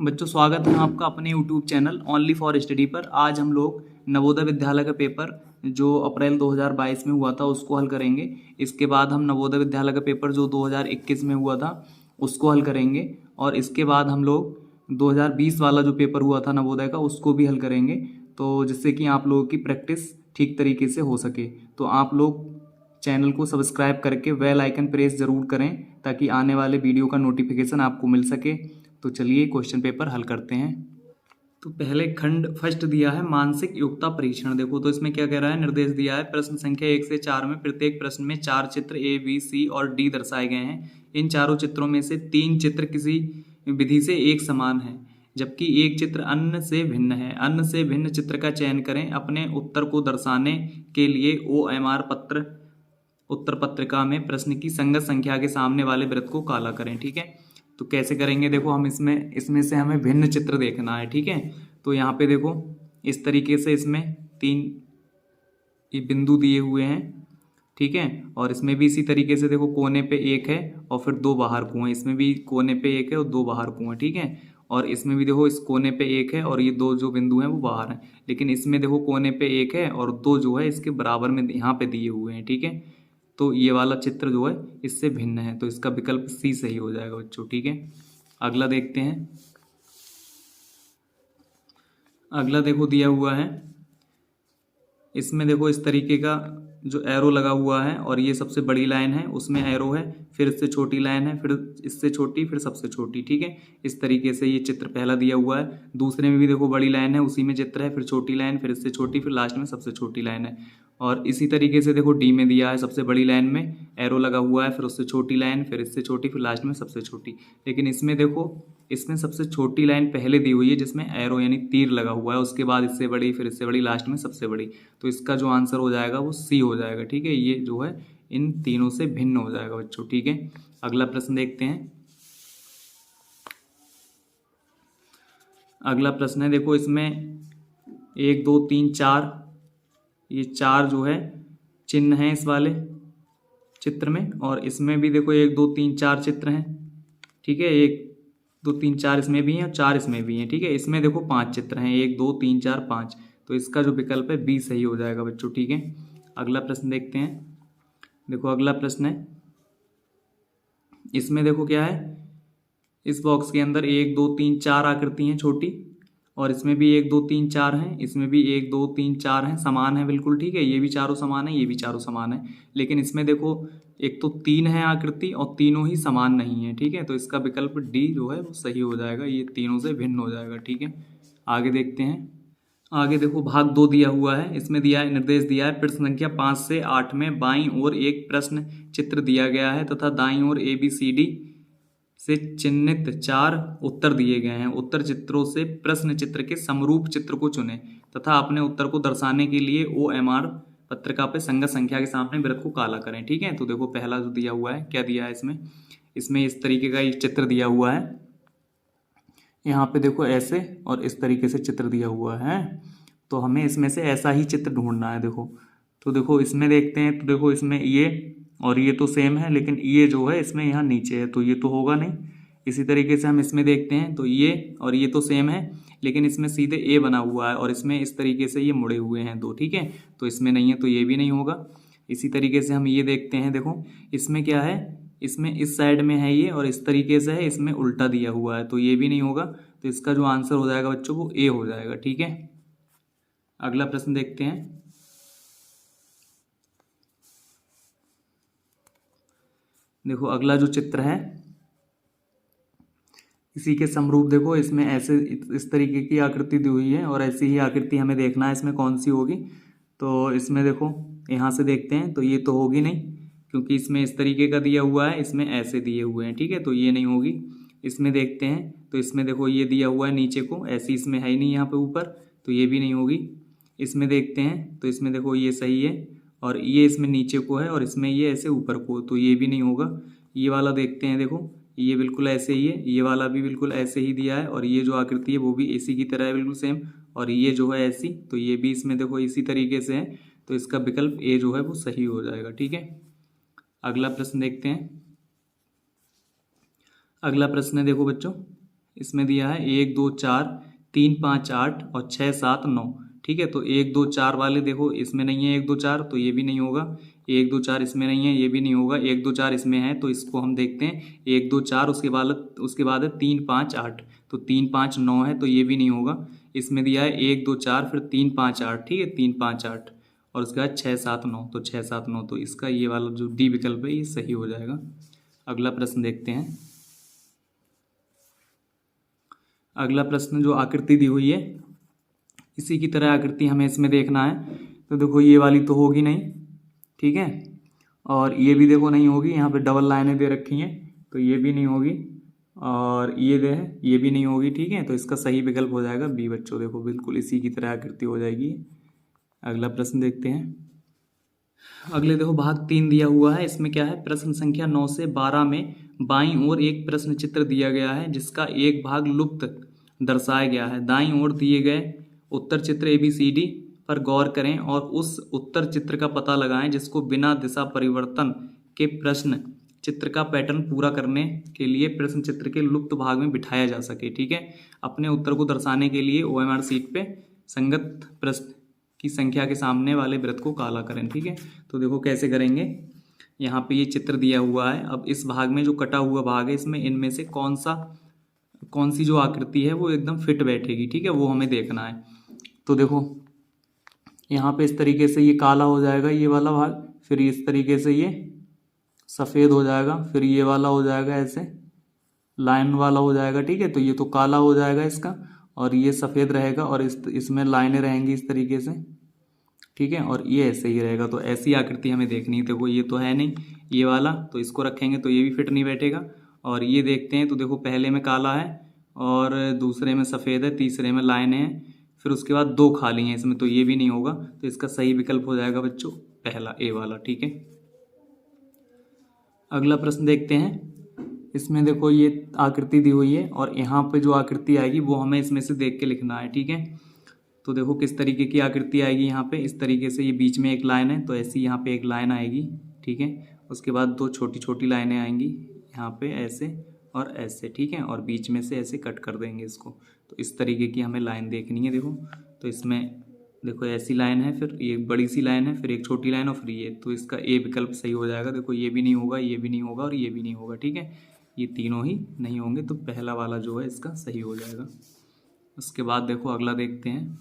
बच्चों, स्वागत है आपका अपने YouTube channel only for study पर। आज हम लोग नवोदय विद्यालय का पेपर जो अप्रैल 2022 में हुआ था उसको हल करेंगे। इसके बाद हम नवोदय विद्यालय का पेपर जो 2021 में हुआ था उसको हल करेंगे, और इसके बाद हम लोग 2020 वाला जो पेपर हुआ था नवोदय का उसको भी हल करेंगे, तो जिससे कि आप लोगों की प्रैक्टिस ठीक तरीके से हो सके। तो आप लोग चैनल को सब्सक्राइब करके बेल आइकन प्रेस ज़रूर करें ताकि आने वाले वीडियो का नोटिफिकेशन आपको मिल सके। तो चलिए क्वेश्चन पेपर हल करते हैं। तो पहले खंड फर्स्ट दिया है मानसिक योग्यता परीक्षण। देखो तो इसमें क्या कह रहा है, निर्देश दिया है प्रश्न संख्या 1 से 4 में प्रत्येक प्रश्न में 4 चित्र ए बी सी और डी दर्शाए गए हैं। इन चारों चित्रों में से 3 चित्र किसी विधि से एक समान है जबकि एक चित्र अन्य से भिन्न है। अन्य से भिन्न चित्र का चयन करें। अपने उत्तर को दर्शाने के लिए OMR उत्तर पत्रिका में प्रश्न की संगत संख्या के सामने वाले वृत्त को काला करें। ठीक है, तो कैसे करेंगे, देखो हम इसमें से हमें भिन्न चित्र देखना है। ठीक है, तो यहाँ पे देखो इस तरीके से इसमें 3 ये बिंदु दिए हुए हैं। ठीक है, और इसमें भी इसी तरीके से देखो कोने पे 1 है और फिर 2 बाहर कुएं। इसमें भी कोने पे 1 है और 2 बाहर कुएं। ठीक है, और इसमें भी देखो इस कोने पे 1 है और ये 2 जो बिंदु हैं वो बाहर हैं। लेकिन इसमें देखो कोने पे 1 है और 2 जो है इसके बराबर में यहाँ पे दिए हुए हैं। ठीक है, तो ये वाला चित्र जो है इससे भिन्न है, तो इसका विकल्प सी सही हो जाएगा बच्चों। ठीक है, अगला देखते हैं। अगला देखो दिया हुआ है, इसमें देखो इस तरीके का जो एरो लगा हुआ है और ये सबसे बड़ी लाइन है, उसमें एरो है, फिर इससे छोटी लाइन है, फिर इससे छोटी, फिर सबसे छोटी। ठीक है, इस तरीके से ये चित्र पहला दिया हुआ है। दूसरे में भी देखो बड़ी लाइन है, उसी में चित्र है, फिर छोटी लाइन, फिर इससे छोटी, फिर लास्ट में सबसे छोटी लाइन है। और इसी तरीके से देखो डी में दिया है, सबसे बड़ी लाइन में एरो लगा हुआ है, फिर उससे छोटी लाइन, फिर इससे छोटी, फिर लास्ट में सबसे छोटी। लेकिन इसमें देखो इसमें सबसे छोटी लाइन पहले दी हुई है जिसमें एरो यानी तीर लगा हुआ है, उसके बाद इससे बड़ी, फिर इससे बड़ी, लास्ट में सबसे बड़ी। तो इसका जो आंसर हो जाएगा वो सी हो जाएगा। ठीक है, ये जो है इन तीनों से भिन्न हो जाएगा बच्चों। ठीक है, अगला प्रश्न देखते हैं। अगला प्रश्न है, देखो इसमें 1 2 3 4 ये 4 जो है चिन्ह हैं इस वाले चित्र में, और इसमें भी देखो 1 2 3 4 चित्र हैं। ठीक है, 1 2 3 4 इसमें भी हैं और 4 इसमें भी हैं। ठीक है, इसमें देखो 5 चित्र हैं, 1 2 3 4 5, तो इसका जो विकल्प है बी सही हो जाएगा बच्चों। ठीक है, अगला प्रश्न देखते हैं। देखो अगला प्रश्न है, इसमें देखो क्या है, इस बॉक्स के अंदर 1 2 3 4 आकृति हैं छोटी, और इसमें भी 1 2 3 4 हैं, इसमें भी 1 2 3 4 हैं, समान है बिल्कुल। ठीक है, ये भी चारों समान है, ये भी चारों समान है। लेकिन इसमें देखो एक तो 3 है आकृति और तीनों ही समान नहीं है। ठीक है, तो इसका विकल्प डी जो है वो सही हो जाएगा, ये तीनों से भिन्न हो जाएगा। ठीक है, आगे देखते हैं। आगे देखो भाग 2 दिया हुआ है, इसमें दिया है, निर्देश दिया है प्रश्न संख्या 5 से 8 में बाईं ओर एक प्रश्न चित्र दिया गया है तथा दाईं ओर ABCD से चिन्हित 4 उत्तर दिए गए हैं। उत्तर चित्रों से प्रश्न चित्र के समरूप चित्र को चुनें तथा अपने उत्तर को दर्शाने के लिए OMR पत्रिका पे संगत संख्या के सामने वृत्त को काला करें। ठीक है, तो देखो पहला जो दिया हुआ है, क्या दिया है इसमें इस तरीके का एक चित्र दिया हुआ है। यहाँ पे देखो ऐसे और इस तरीके से चित्र दिया हुआ है, तो हमें इसमें से ऐसा ही चित्र ढूंढना है। देखो तो देखो इसमें देखते हैं, तो देखो इसमें ये और ये तो सेम है, लेकिन ये जो है इसमें यहाँ नीचे है, तो ये तो होगा नहीं। इसी तरीके से हम इसमें देखते हैं, तो ये और ये तो सेम है, लेकिन इसमें सीधे ए बना हुआ है और इसमें इस तरीके से ये मुड़े हुए हैं 2। ठीक है, तो इसमें नहीं है, तो ये भी नहीं होगा। इसी तरीके से हम ये देखते हैं, देखो इसमें क्या है, इसमें इस साइड में है ये और इस तरीके से है, इसमें उल्टा दिया हुआ है, तो ये भी नहीं होगा। तो इसका जो आंसर हो जाएगा बच्चों वो ए हो जाएगा। ठीक है, अगला प्रश्न देखते हैं। देखो अगला जो चित्र है इसी के समरूप, देखो इसमें ऐसे इस तरीके की आकृति दी हुई है और ऐसी ही आकृति हमें देखना है इसमें कौन सी होगी। तो इसमें देखो यहाँ से देखते हैं, तो ये तो होगी नहीं क्योंकि इसमें इस तरीके का दिया हुआ है, इसमें ऐसे दिए हुए हैं। ठीक है, तो ये नहीं होगी। इसमें देखते हैं, तो इसमें देखो ये दिया हुआ है नीचे को, ऐसी इसमें है ही नहीं यहाँ पे ऊपर, तो ये भी नहीं होगी। इसमें देखते हैं, तो इसमें देखो ये सही है और ये इसमें नीचे को है और इसमें ये ऐसे ऊपर को, तो ये भी नहीं होगा। ये वाला देखते हैं, देखो ये बिल्कुल ऐसे ही है, ये वाला भी बिल्कुल ऐसे ही दिया है और ये जो आकृति है वो भी इसी की तरह है बिल्कुल सेम, और ये जो है ऐसी, तो ये भी इसमें देखो इसी तरीके से है, तो इसका विकल्प ए जो है वो सही हो जाएगा। ठीक है, अगला प्रश्न देखते हैं। अगला प्रश्न है, देखो बच्चों इसमें दिया है 1 2 4 3 5 8 और 6 7 9। ठीक है, तो 1 2 4 वाले देखो इसमें नहीं है 1 2 4, तो ये भी नहीं होगा। 1 2 4 इसमें नहीं है, ये भी नहीं होगा। 1 2 4 इसमें है, तो इसको हम देखते हैं 1 2 4, उसके बाद है 3 5 8, तो 3 5 9 है, तो ये भी नहीं होगा। इसमें दिया है 1 2 4 फिर 3 5 8। ठीक है, 3 5 8 और उसके बाद 6 7 9, तो 6 7 9, तो इसका ये वाला जो डी विकल्प है ये सही हो जाएगा। अगला प्रश्न देखते हैं। अगला प्रश्न जो आकृति दी हुई है इसी की तरह आकृति हमें इसमें देखना है। तो देखो ये वाली तो होगी नहीं, ठीक है, और ये भी देखो नहीं होगी। यहाँ पे डबल लाइनें दे रखी हैं, तो ये भी नहीं होगी, और ये भी नहीं होगी। ठीक है, तो इसका सही विकल्प हो जाएगा बी बच्चों। देखो बिल्कुल इसी की तरह आकृति हो जाएगी। अगला प्रश्न देखते हैं। अगले देखो भाग 3 दिया हुआ है। इसमें क्या है, प्रश्न संख्या 9 से 12 में बाईं ओर एक प्रश्न चित्र दिया गया है जिसका एक भाग लुप्त दर्शाया गया है। दाईं ओर दिए गए उत्तर चित्र ABCD पर गौर करें और उस उत्तर चित्र का पता लगाएं जिसको बिना दिशा परिवर्तन के प्रश्न चित्र का पैटर्न पूरा करने के लिए प्रश्न चित्र के लुप्त भाग में बिठाया जा सके। ठीक है, अपने उत्तर को दर्शाने के लिए OMR शीट पे संगत प्रश्न की संख्या के सामने वाले वृत्त को काला करें। ठीक है, तो देखो कैसे करेंगे। यहाँ पे ये चित्र दिया हुआ है। अब इस भाग में जो कटा हुआ भाग है इसमें इनमें से कौन सी जो आकृति है वो एकदम फिट बैठेगी। ठीक है, वो हमें देखना है। तो देखो यहाँ पे इस तरीके से ये काला हो जाएगा ये वाला भाग, फिर इस तरीके से ये सफ़ेद हो जाएगा, फिर ये वाला हो जाएगा ऐसे लाइन वाला हो जाएगा। ठीक है, तो ये तो काला हो जाएगा इसका, और ये सफ़ेद रहेगा, और इसमें लाइनें रहेंगी इस तरीके से। ठीक है, और ये ऐसे ही रहेगा। तो ऐसी आकृति हमें देखनी है। देखो ये तो है नहीं ये वाला, तो इसको रखेंगे तो ये भी फिट नहीं बैठेगा। और ये देखते हैं तो देखो पहले में काला है और दूसरे में सफ़ेद है, तीसरे में लाइनें हैं, फिर उसके बाद 2 खाली हैं इसमें, तो ये भी नहीं होगा। तो इसका सही विकल्प हो जाएगा बच्चों पहला ए वाला। ठीक है, अगला प्रश्न देखते हैं। इसमें देखो ये आकृति दी हुई है और यहाँ पे जो आकृति आएगी वो हमें इसमें से देख के लिखना है। ठीक है, तो देखो किस तरीके की आकृति आएगी। यहाँ पे इस तरीके से ये बीच में एक लाइन है, तो ऐसी यहाँ पे एक लाइन आएगी। ठीक है, उसके बाद 2 छोटी छोटी लाइनें आएंगी यहाँ पे ऐसे और ऐसे। ठीक है, और बीच में से ऐसे कट कर देंगे इसको। तो इस तरीके की हमें लाइन देखनी है। देखो तो इसमें देखो ऐसी लाइन है, फिर ये एक बड़ी सी लाइन है, फिर एक छोटी लाइन और फिर ये, तो इसका ए विकल्प सही हो जाएगा। देखो ये भी नहीं होगा, ये भी नहीं होगा और ये भी नहीं होगा। ठीक है, ये तीनों ही नहीं होंगे, तो पहला वाला जो है इसका सही हो जाएगा। उसके बाद देखो अगला देखते हैं।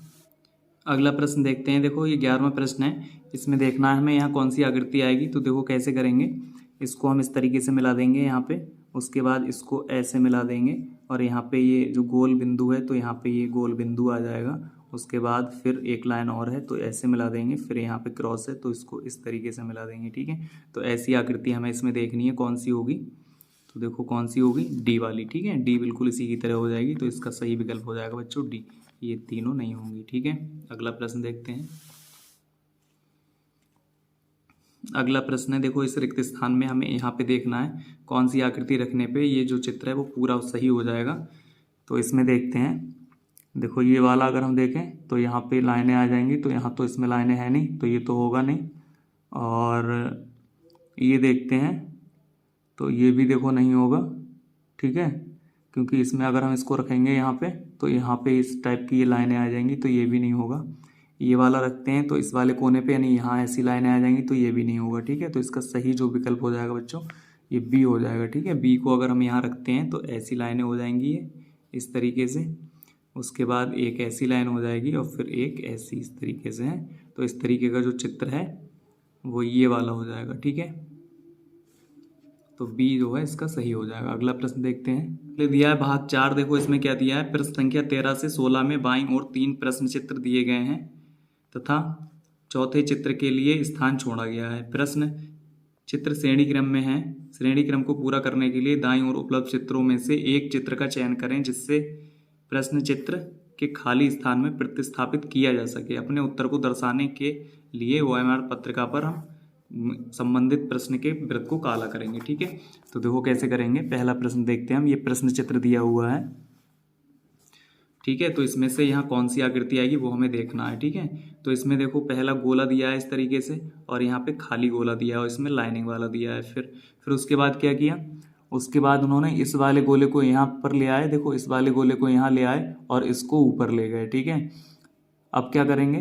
अगला प्रश्न देखते हैं। देखो ये 11वां प्रश्न है। इसमें देखना है हमें यहाँ कौन सी आकृति आएगी। तो देखो कैसे करेंगे, इसको हम इस तरीके से मिला देंगे यहाँ पे, उसके बाद इसको ऐसे मिला देंगे और यहाँ पे ये जो गोल बिंदु है तो यहाँ पे ये गोल बिंदु आ जाएगा। उसके बाद फिर एक लाइन और है तो ऐसे मिला देंगे, फिर यहाँ पे क्रॉस है तो इसको इस तरीके से मिला देंगे। ठीक है, तो ऐसी आकृति हमें इसमें देखनी है कौन सी होगी। तो देखो कौन सी होगी, डी वाली। ठीक है, डी बिल्कुल इसी की तरह हो जाएगी, तो इसका सही विकल्प हो जाएगा बच्चों डी। ये तीनों नहीं होंगी। ठीक है, अगला प्रश्न देखते हैं। अगला प्रश्न है, देखो इस रिक्त स्थान में हमें यहाँ पे देखना है कौन सी आकृति रखने पे ये जो चित्र है वो पूरा सही हो जाएगा। तो इसमें देखते हैं। देखो ये वाला अगर हम देखें तो यहाँ पे लाइनें आ जाएंगी, तो यहाँ तो इसमें लाइनें हैं नहीं, तो ये तो होगा नहीं। और ये देखते हैं तो ये भी देखो नहीं होगा। ठीक है, क्योंकि इसमें अगर हम इसको रखेंगे यहाँ पे तो यहाँ पे इस टाइप की ये लाइनें आ जाएंगी, तो ये भी नहीं होगा। ये वाला रखते हैं तो इस वाले कोने पे यानी यहाँ ऐसी लाइनें आ जाएंगी, तो ये भी नहीं होगा। ठीक है, तो इसका सही जो विकल्प हो जाएगा बच्चों ये बी हो जाएगा। ठीक है, बी को अगर हम यहाँ रखते हैं तो ऐसी लाइनें हो जाएंगी ये इस तरीके से, उसके बाद एक ऐसी लाइन हो जाएगी और फिर एक ऐसी इस तरीके से है। तो इस तरीके का जो चित्र है वो ये वाला हो जाएगा। ठीक है, तो बी जो है इसका सही हो जाएगा। अगला प्रश्न देखते हैं। अगले दिया है भाग 4। देखो इसमें क्या दिया है, प्रश्न संख्या 13 से 16 में बाईं ओर 3 प्रश्न चित्र दिए गए हैं तथा चौथे चित्र के लिए स्थान छोड़ा गया है। प्रश्न चित्र श्रेणी क्रम में है। श्रेणी क्रम को पूरा करने के लिए दाईं ओर उपलब्ध चित्रों में से एक चित्र का चयन करें जिससे प्रश्न चित्र के खाली स्थान में प्रतिस्थापित किया जा सके। अपने उत्तर को दर्शाने के लिए OMR पत्रिका पर हम संबंधित प्रश्न के वृत्त को काला करेंगे। ठीक है, तो देखो कैसे करेंगे। पहला प्रश्न देखते हैं हम। ये प्रश्न चित्र दिया हुआ है। ठीक है, तो इसमें से यहाँ कौन सी आकृति आएगी वो हमें देखना है। ठीक है, तो इसमें देखो पहला गोला दिया है इस तरीके से और यहाँ पे खाली गोला दिया है और इसमें लाइनिंग वाला दिया है। फिर उसके बाद क्या किया, उसके बाद उन्होंने इस वाले गोले को यहाँ पर ले आए, देखो इस वाले गोले को यहाँ ले आए और इसको ऊपर ले गए, ठीक है। अब क्या करेंगे,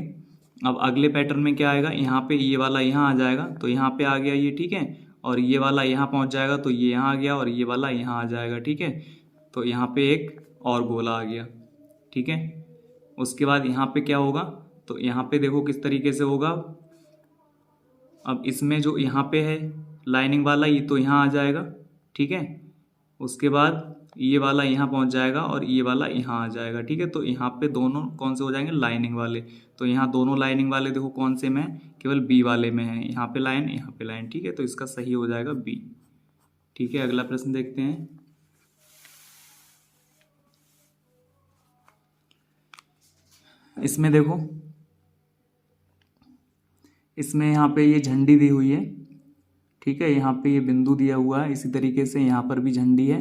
अब अगले पैटर्न में क्या आएगा, यहाँ पे ये वाला यहाँ आ जाएगा तो यहाँ पे आ गया ये, ठीक है, और ये वाला यहाँ पहुँच जाएगा तो ये यहाँ आ गया और ये वाला यहाँ आ जाएगा, ठीक है। तो यहाँ पे एक और गोला आ गया, ठीक है। उसके बाद यहाँ पे क्या होगा, तो यहाँ पे देखो किस तरीके से होगा। अब इसमें जो यहाँ पे है लाइनिंग वाला ये तो यहाँ आ जाएगा, ठीक है। उसके बाद ये वाला यहाँ पहुँच जाएगा और ये वाला यहाँ आ जाएगा, ठीक है। तो यहाँ पे दोनों कौन से हो जाएंगे, लाइनिंग वाले। तो यहाँ दोनों लाइनिंग वाले देखो कौन से में, केवल बी वाले में है, यहाँ पे लाइन यहाँ पे लाइन, ठीक है। तो इसका सही हो जाएगा बी, ठीक है। अगला प्रश्न देखते हैं। इसमें देखो, इसमें यहाँ पे ये झंडी दी हुई है, ठीक है। यहाँ पे ये बिंदु दिया हुआ है, इसी तरीके से यहाँ पर भी झंडी है,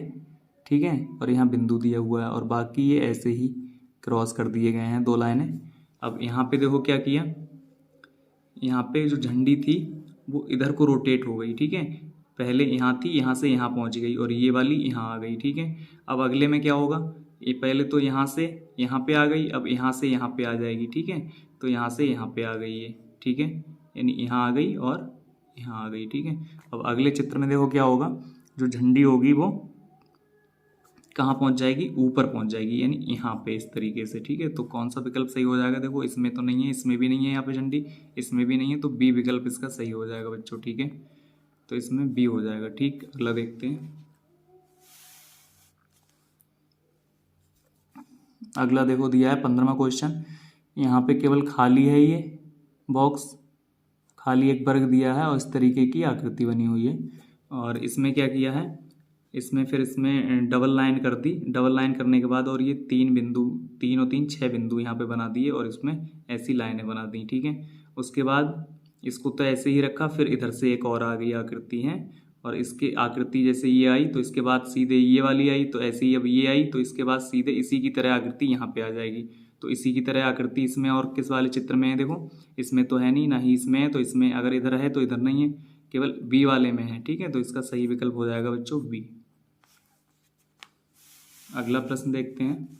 ठीक है, और यहाँ बिंदु दिया हुआ है और बाकी ये ऐसे ही क्रॉस कर दिए गए हैं 2 लाइनें। अब यहाँ पे देखो क्या किया, यहाँ पे जो झंडी थी वो इधर को रोटेट हो गई, ठीक है। पहले यहाँ थी, यहाँ से यहाँ पहुँच गई और ये वाली यहाँ आ गई, ठीक है। अब अगले में क्या होगा, ये पहले तो यहाँ से यहाँ पे आ गई, अब यहाँ से यहाँ पे आ जाएगी, ठीक है। तो यहाँ से यहाँ पे आ गई ये, ठीक है, यानी यहाँ आ गई और यहाँ आ गई, ठीक है। अब अगले चित्र में देखो क्या होगा, जो झंडी होगी वो कहाँ पहुँच जाएगी, ऊपर पहुँच जाएगी, यानी यहाँ पे इस तरीके से, ठीक है। तो कौन सा विकल्प सही हो जाएगा, देखो इसमें तो नहीं है, इसमें भी नहीं है, यहाँ पे झंडी, इसमें भी नहीं है, तो बी विकल्प इसका सही हो जाएगा बच्चों, ठीक है। तो इसमें बी हो जाएगा, ठीक। अगला देखते हैं। अगला देखो दिया है 15वां क्वेश्चन। यहाँ पे केवल खाली है, ये बॉक्स खाली एक वर्ग दिया है और इस तरीके की आकृति बनी हुई है। और इसमें क्या किया है, इसमें फिर इसमें डबल लाइन कर दी, डबल लाइन करने के बाद और ये 3 बिंदु, 3 और 3 6 बिंदु यहाँ पे बना दिए और इसमें ऐसी लाइनें बना दी, ठीक है। उसके बाद इसको तो ऐसे ही रखा, फिर इधर से एक और आ गई आकृति है और इसकी आकृति जैसे ये आई तो इसके बाद सीधे ये वाली आई, तो ऐसे ही अब ये आई तो इसके बाद सीधे इसी की तरह आकृति यहाँ पे आ जाएगी। तो इसी की तरह आकृति इसमें और किस वाले चित्र में है, देखो इसमें तो है नहीं, ना ही इसमें है, तो इसमें अगर इधर है तो इधर नहीं है, केवल बी वाले में है, ठीक है। तो इसका सही विकल्प हो जाएगा बच्चों बी। अगला प्रश्न देखते हैं।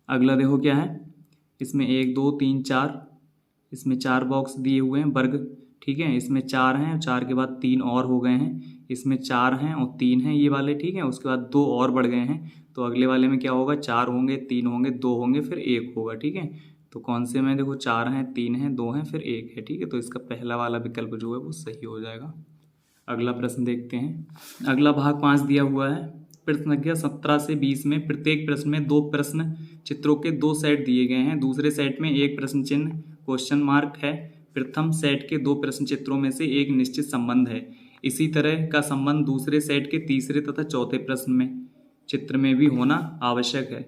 अगला देखो क्या है, इसमें 1 2 3 4, इसमें 4 बॉक्स दिए हुए हैं वर्ग, ठीक है। इसमें 4 हैं, 4 के बाद 3 और हो गए हैं, इसमें 4 हैं और 3 हैं ये वाले, ठीक है। उसके बाद 2 और बढ़ गए हैं, तो अगले वाले में क्या होगा, 4 होंगे, 3 होंगे, 2 होंगे, फिर 1 होगा, ठीक है। तो कौन से में, देखो 4 हैं, 3 हैं, 2 हैं, फिर 1 है, ठीक है। तो इसका पहला वाला विकल्प जो है वो सही हो जाएगा। अगला प्रश्न देखते हैं। अगला भाग 5 दिया हुआ है। प्रश्न संख्या 17 से 20 में प्रत्येक प्रश्न में 2 प्रश्न चित्रों के 2 सेट दिए गए हैं। दूसरे सेट में एक प्रश्न चिन्ह क्वेश्चन मार्क है। प्रथम सेट के 2 प्रश्न चित्रों में से एक निश्चित संबंध है। इसी तरह का संबंध दूसरे सेट के तीसरे तथा चौथे प्रश्न में चित्र में भी होना आवश्यक है।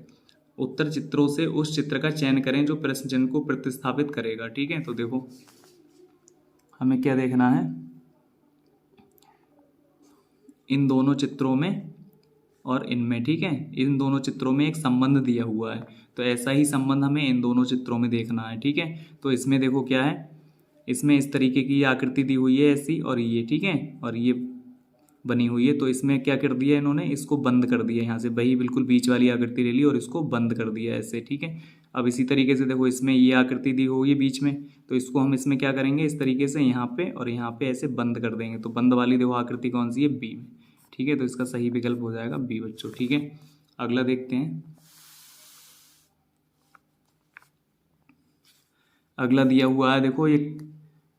उत्तर चित्रों से उस चित्र का चयन करें जो प्रश्न चिन्ह को प्रतिस्थापित करेगा, ठीक है। तो देखो हमें क्या देखना है, इन दोनों चित्रों में और इनमें, ठीक है, इन दोनों चित्रों में एक संबंध दिया हुआ है, तो ऐसा ही संबंध हमें इन दोनों चित्रों में देखना है, ठीक है। तो इसमें देखो क्या है, इसमें इस तरीके की आकृति दी हुई है ऐसी, और ये, ठीक है, और ये बनी हुई है। तो इसमें क्या कर दिया इन्होंने, इसको बंद कर दिया, यहाँ से वही बिल्कुल बीच वाली आकृति ले ली और इसको बंद कर दिया ऐसे, ठीक है। अब इसी तरीके से देखो इसमें ये आकृति दी हुई है बीच में, तो इसको हम इसमें क्या करेंगे, इस तरीके से यहाँ पे और यहाँ पे ऐसे बंद कर देंगे। तो बंद वाली देखो आकृति कौन सी है, बी में, ठीक है। तो इसका सही विकल्प हो जाएगा बी बच्चों, ठीक है। अगला देखते हैं। अगला दिया हुआ है, देखो एक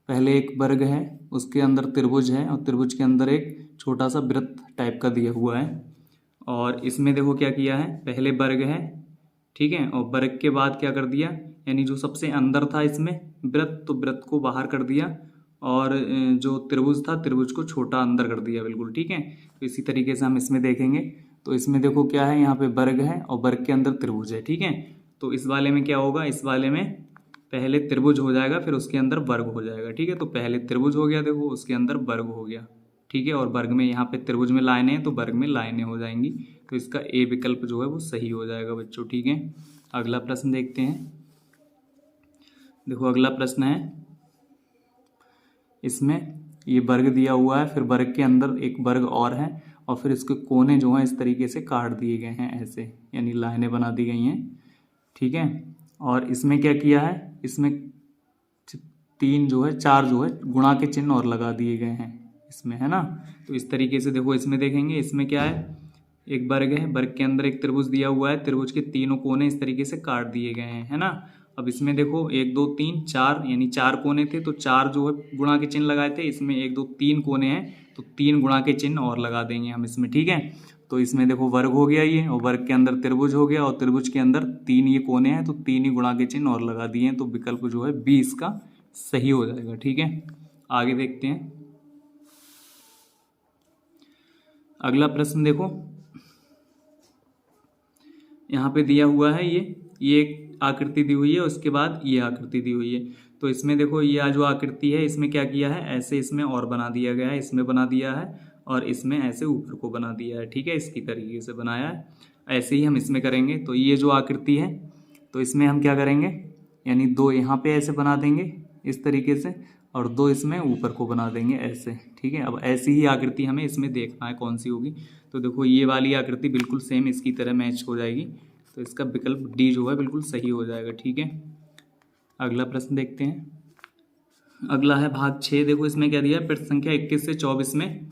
पहले एक वर्ग है, उसके अंदर त्रिभुज है और त्रिभुज के अंदर एक छोटा सा वृत्त टाइप का दिया हुआ है। और इसमें देखो क्या किया है, पहले वर्ग है, ठीक है, और वर्ग के बाद क्या कर दिया, यानी जो सबसे अंदर था इसमें वृत्त, तो वृत्त को बाहर कर दिया और जो त्रिभुज था त्रिभुज को छोटा अंदर कर दिया, बिल्कुल, ठीक है। तो इसी तरीके से हम इसमें देखेंगे। तो इसमें देखो क्या है, यहाँ पे वर्ग है और वर्ग के अंदर त्रिभुज है, ठीक है। तो इस वाले में क्या होगा, इस वाले में पहले त्रिभुज हो जाएगा, फिर उसके अंदर वर्ग हो जाएगा, ठीक है। तो पहले त्रिभुज हो गया, देखो उसके अंदर वर्ग हो गया, ठीक है। और वर्ग में यहाँ पे त्रिभुज में लाइनें हैं तो वर्ग में लाइनें हो जाएंगी। तो इसका ए विकल्प जो है वो सही हो जाएगा बच्चों, ठीक है। अगला प्रश्न देखते हैं। देखो अगला प्रश्न है, इसमें ये वर्ग दिया हुआ है, फिर वर्ग के अंदर एक वर्ग और है और फिर इसके कोने जो हैं इस तरीके से काट दिए गए हैं ऐसे, यानी लाइनें बना दी गई हैं, ठीक है। और इसमें क्या किया है, इसमें 3 जो है 4 जो है गुणा के चिन्ह और लगा दिए गए हैं इसमें, है ना। तो इस तरीके से देखो इसमें देखेंगे, इसमें क्या है, एक वर्ग है, वर्ग के अंदर एक त्रिभुज दिया हुआ है, त्रिभुज के तीनों कोने इस तरीके से काट दिए गए हैं, है ना। अब इसमें देखो 1 2 3 4, यानी 4 कोने थे तो 4 जो है गुणा के चिन्ह लगाए थे, इसमें 1 2 3 कोने हैं तो 3 गुणा के चिन्ह और लगा देंगे हम इसमें, ठीक है। तो इसमें देखो वर्ग हो गया ये, और वर्ग के अंदर त्रिभुज हो गया, और त्रिभुज के अंदर 3 ये कोने हैं तो 3 ही गुणा के चिन्ह और लगा दिए हैं, तो विकल्प जो है बी इसका सही हो जाएगा, ठीक है। आगे देखते हैं अगला प्रश्न। देखो यहाँ पे दिया हुआ है ये एक आकृति दी हुई है, उसके बाद ये आकृति दी हुई है। तो इसमें देखो ये जो आकृति है इसमें क्या किया है, ऐसे इसमें और बना दिया गया है, इसमें बना दिया है और इसमें ऐसे ऊपर को बना दिया है, ठीक है, इसकी तरीके से बनाया है। ऐसे ही हम इसमें करेंगे। तो ये जो आकृति है तो इसमें हम क्या करेंगे, यानी 2 यहाँ पे ऐसे बना देंगे इस तरीके से, और 2 इसमें ऊपर को बना देंगे ऐसे, ठीक है। अब ऐसी ही आकृति हमें इसमें देखना है कौन सी होगी। तो देखो ये वाली आकृति बिल्कुल सेम इसकी तरह मैच हो जाएगी, तो इसका विकल्प डी जो है बिल्कुल सही हो जाएगा, ठीक है। अगला प्रश्न देखते हैं। अगला है भाग 6। देखो इसमें क्या दिया है, प्रश्न संख्या 21 से 24 में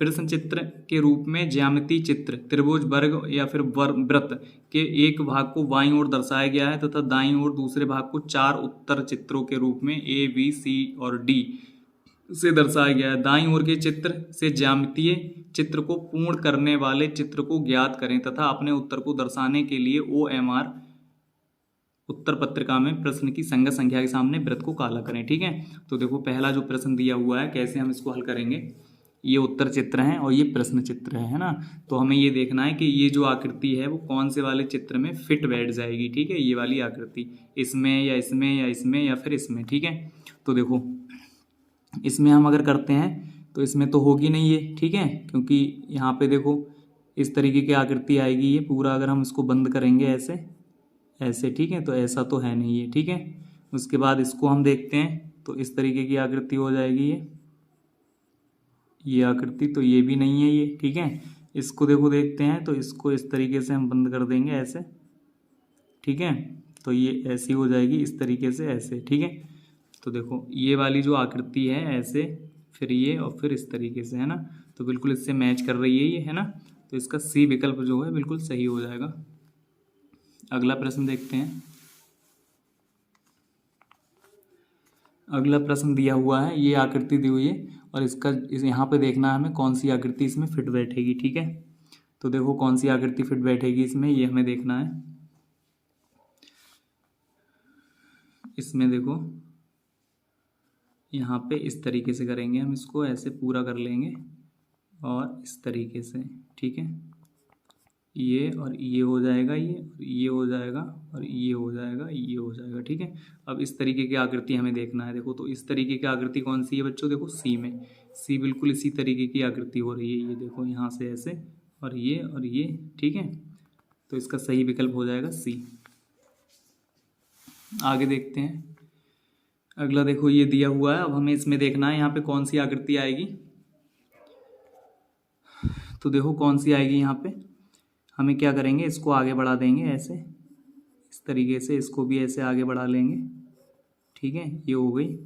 प्रश्न चित्र के रूप में ज्यामितीय चित्र त्रिभुज, वर्ग या फिर वृत्त के एक भाग को बाईं ओर दर्शाया गया है तथा दाईं ओर दूसरे भाग को 4 उत्तर चित्रों के रूप में ए बी सी और डी से दर्शाया गया है। दाईं ओर के चित्र से ज्यामितीय चित्र को पूर्ण करने वाले चित्र को ज्ञात करें तथा अपने उत्तर को दर्शाने के लिए OMR उत्तर पत्रिका में प्रश्न की संगत संख्या के सामने वृत्त को काला करें, ठीक है। तो देखो पहला जो प्रश्न दिया हुआ है कैसे हम इसको हल करेंगे, ये उत्तर चित्र हैं और ये प्रश्न चित्र है ना। तो हमें ये देखना है कि ये जो आकृति है वो कौन से वाले चित्र में फिट बैठ जाएगी, ठीक है। ये वाली आकृति इसमें या इसमें या इसमें या फिर इसमें, ठीक है। तो देखो इसमें हम अगर करते हैं तो इसमें तो होगी नहीं ये, ठीक है, क्योंकि यहाँ पे देखो इस तरीके की आकृति आएगी ये पूरा, अगर हम इसको बंद करेंगे ऐसे ऐसे, ठीक है, तो ऐसा तो है नहीं ये, ठीक है। उसके बाद इसको हम देखते हैं तो इस तरीके की आकृति हो जाएगी ये आकृति, तो ये भी नहीं है ये, ठीक है। इसको देखो देखते हैं तो इसको इस तरीके से हम बंद कर देंगे ऐसे, ठीक है, तो ये ऐसी हो जाएगी इस तरीके से ऐसे, ठीक है। तो देखो ये वाली जो आकृति है ऐसे, फिर ये और फिर इस तरीके से, है ना, तो बिल्कुल इससे मैच कर रही है ये, है ना। तो इसका सी विकल्प जो है बिल्कुल सही हो जाएगा। अगला प्रश्न देखते हैं। अगला प्रश्न दिया हुआ है, ये आकृति दी हुई है और इस यहाँ पे देखना है हमें कौन सी आकृति इसमें फिट बैठेगी, ठीक है। तो देखो कौन सी आकृति फिट बैठेगी इसमें, ये हमें देखना है। इसमें देखो यहाँ पे इस तरीके से करेंगे हम, इसको ऐसे पूरा कर लेंगे और इस तरीके से, ठीक है, ये और ये हो जाएगा, ये हो जाएगा और ये हो जाएगा, ये हो जाएगा, ठीक है। अब इस तरीके की आकृति हमें देखना है। देखो तो इस तरीके की आकृति कौन सी है बच्चों, देखो सी में, सी बिल्कुल इसी तरीके की आकृति हो रही है, ये देखो यहाँ से ऐसे और ये, ठीक है। तो इसका सही विकल्प हो जाएगा सी। आगे देखते हैं। अगला देखो ये दिया हुआ है, अब हमें इसमें देखना है यहाँ पे कौन सी आकृति आएगी। तो देखो कौन सी आएगी यहाँ पे, हमें क्या करेंगे, इसको आगे बढ़ा देंगे ऐसे, इस तरीके से इसको भी ऐसे आगे बढ़ा लेंगे, ठीक है, ये हो गई।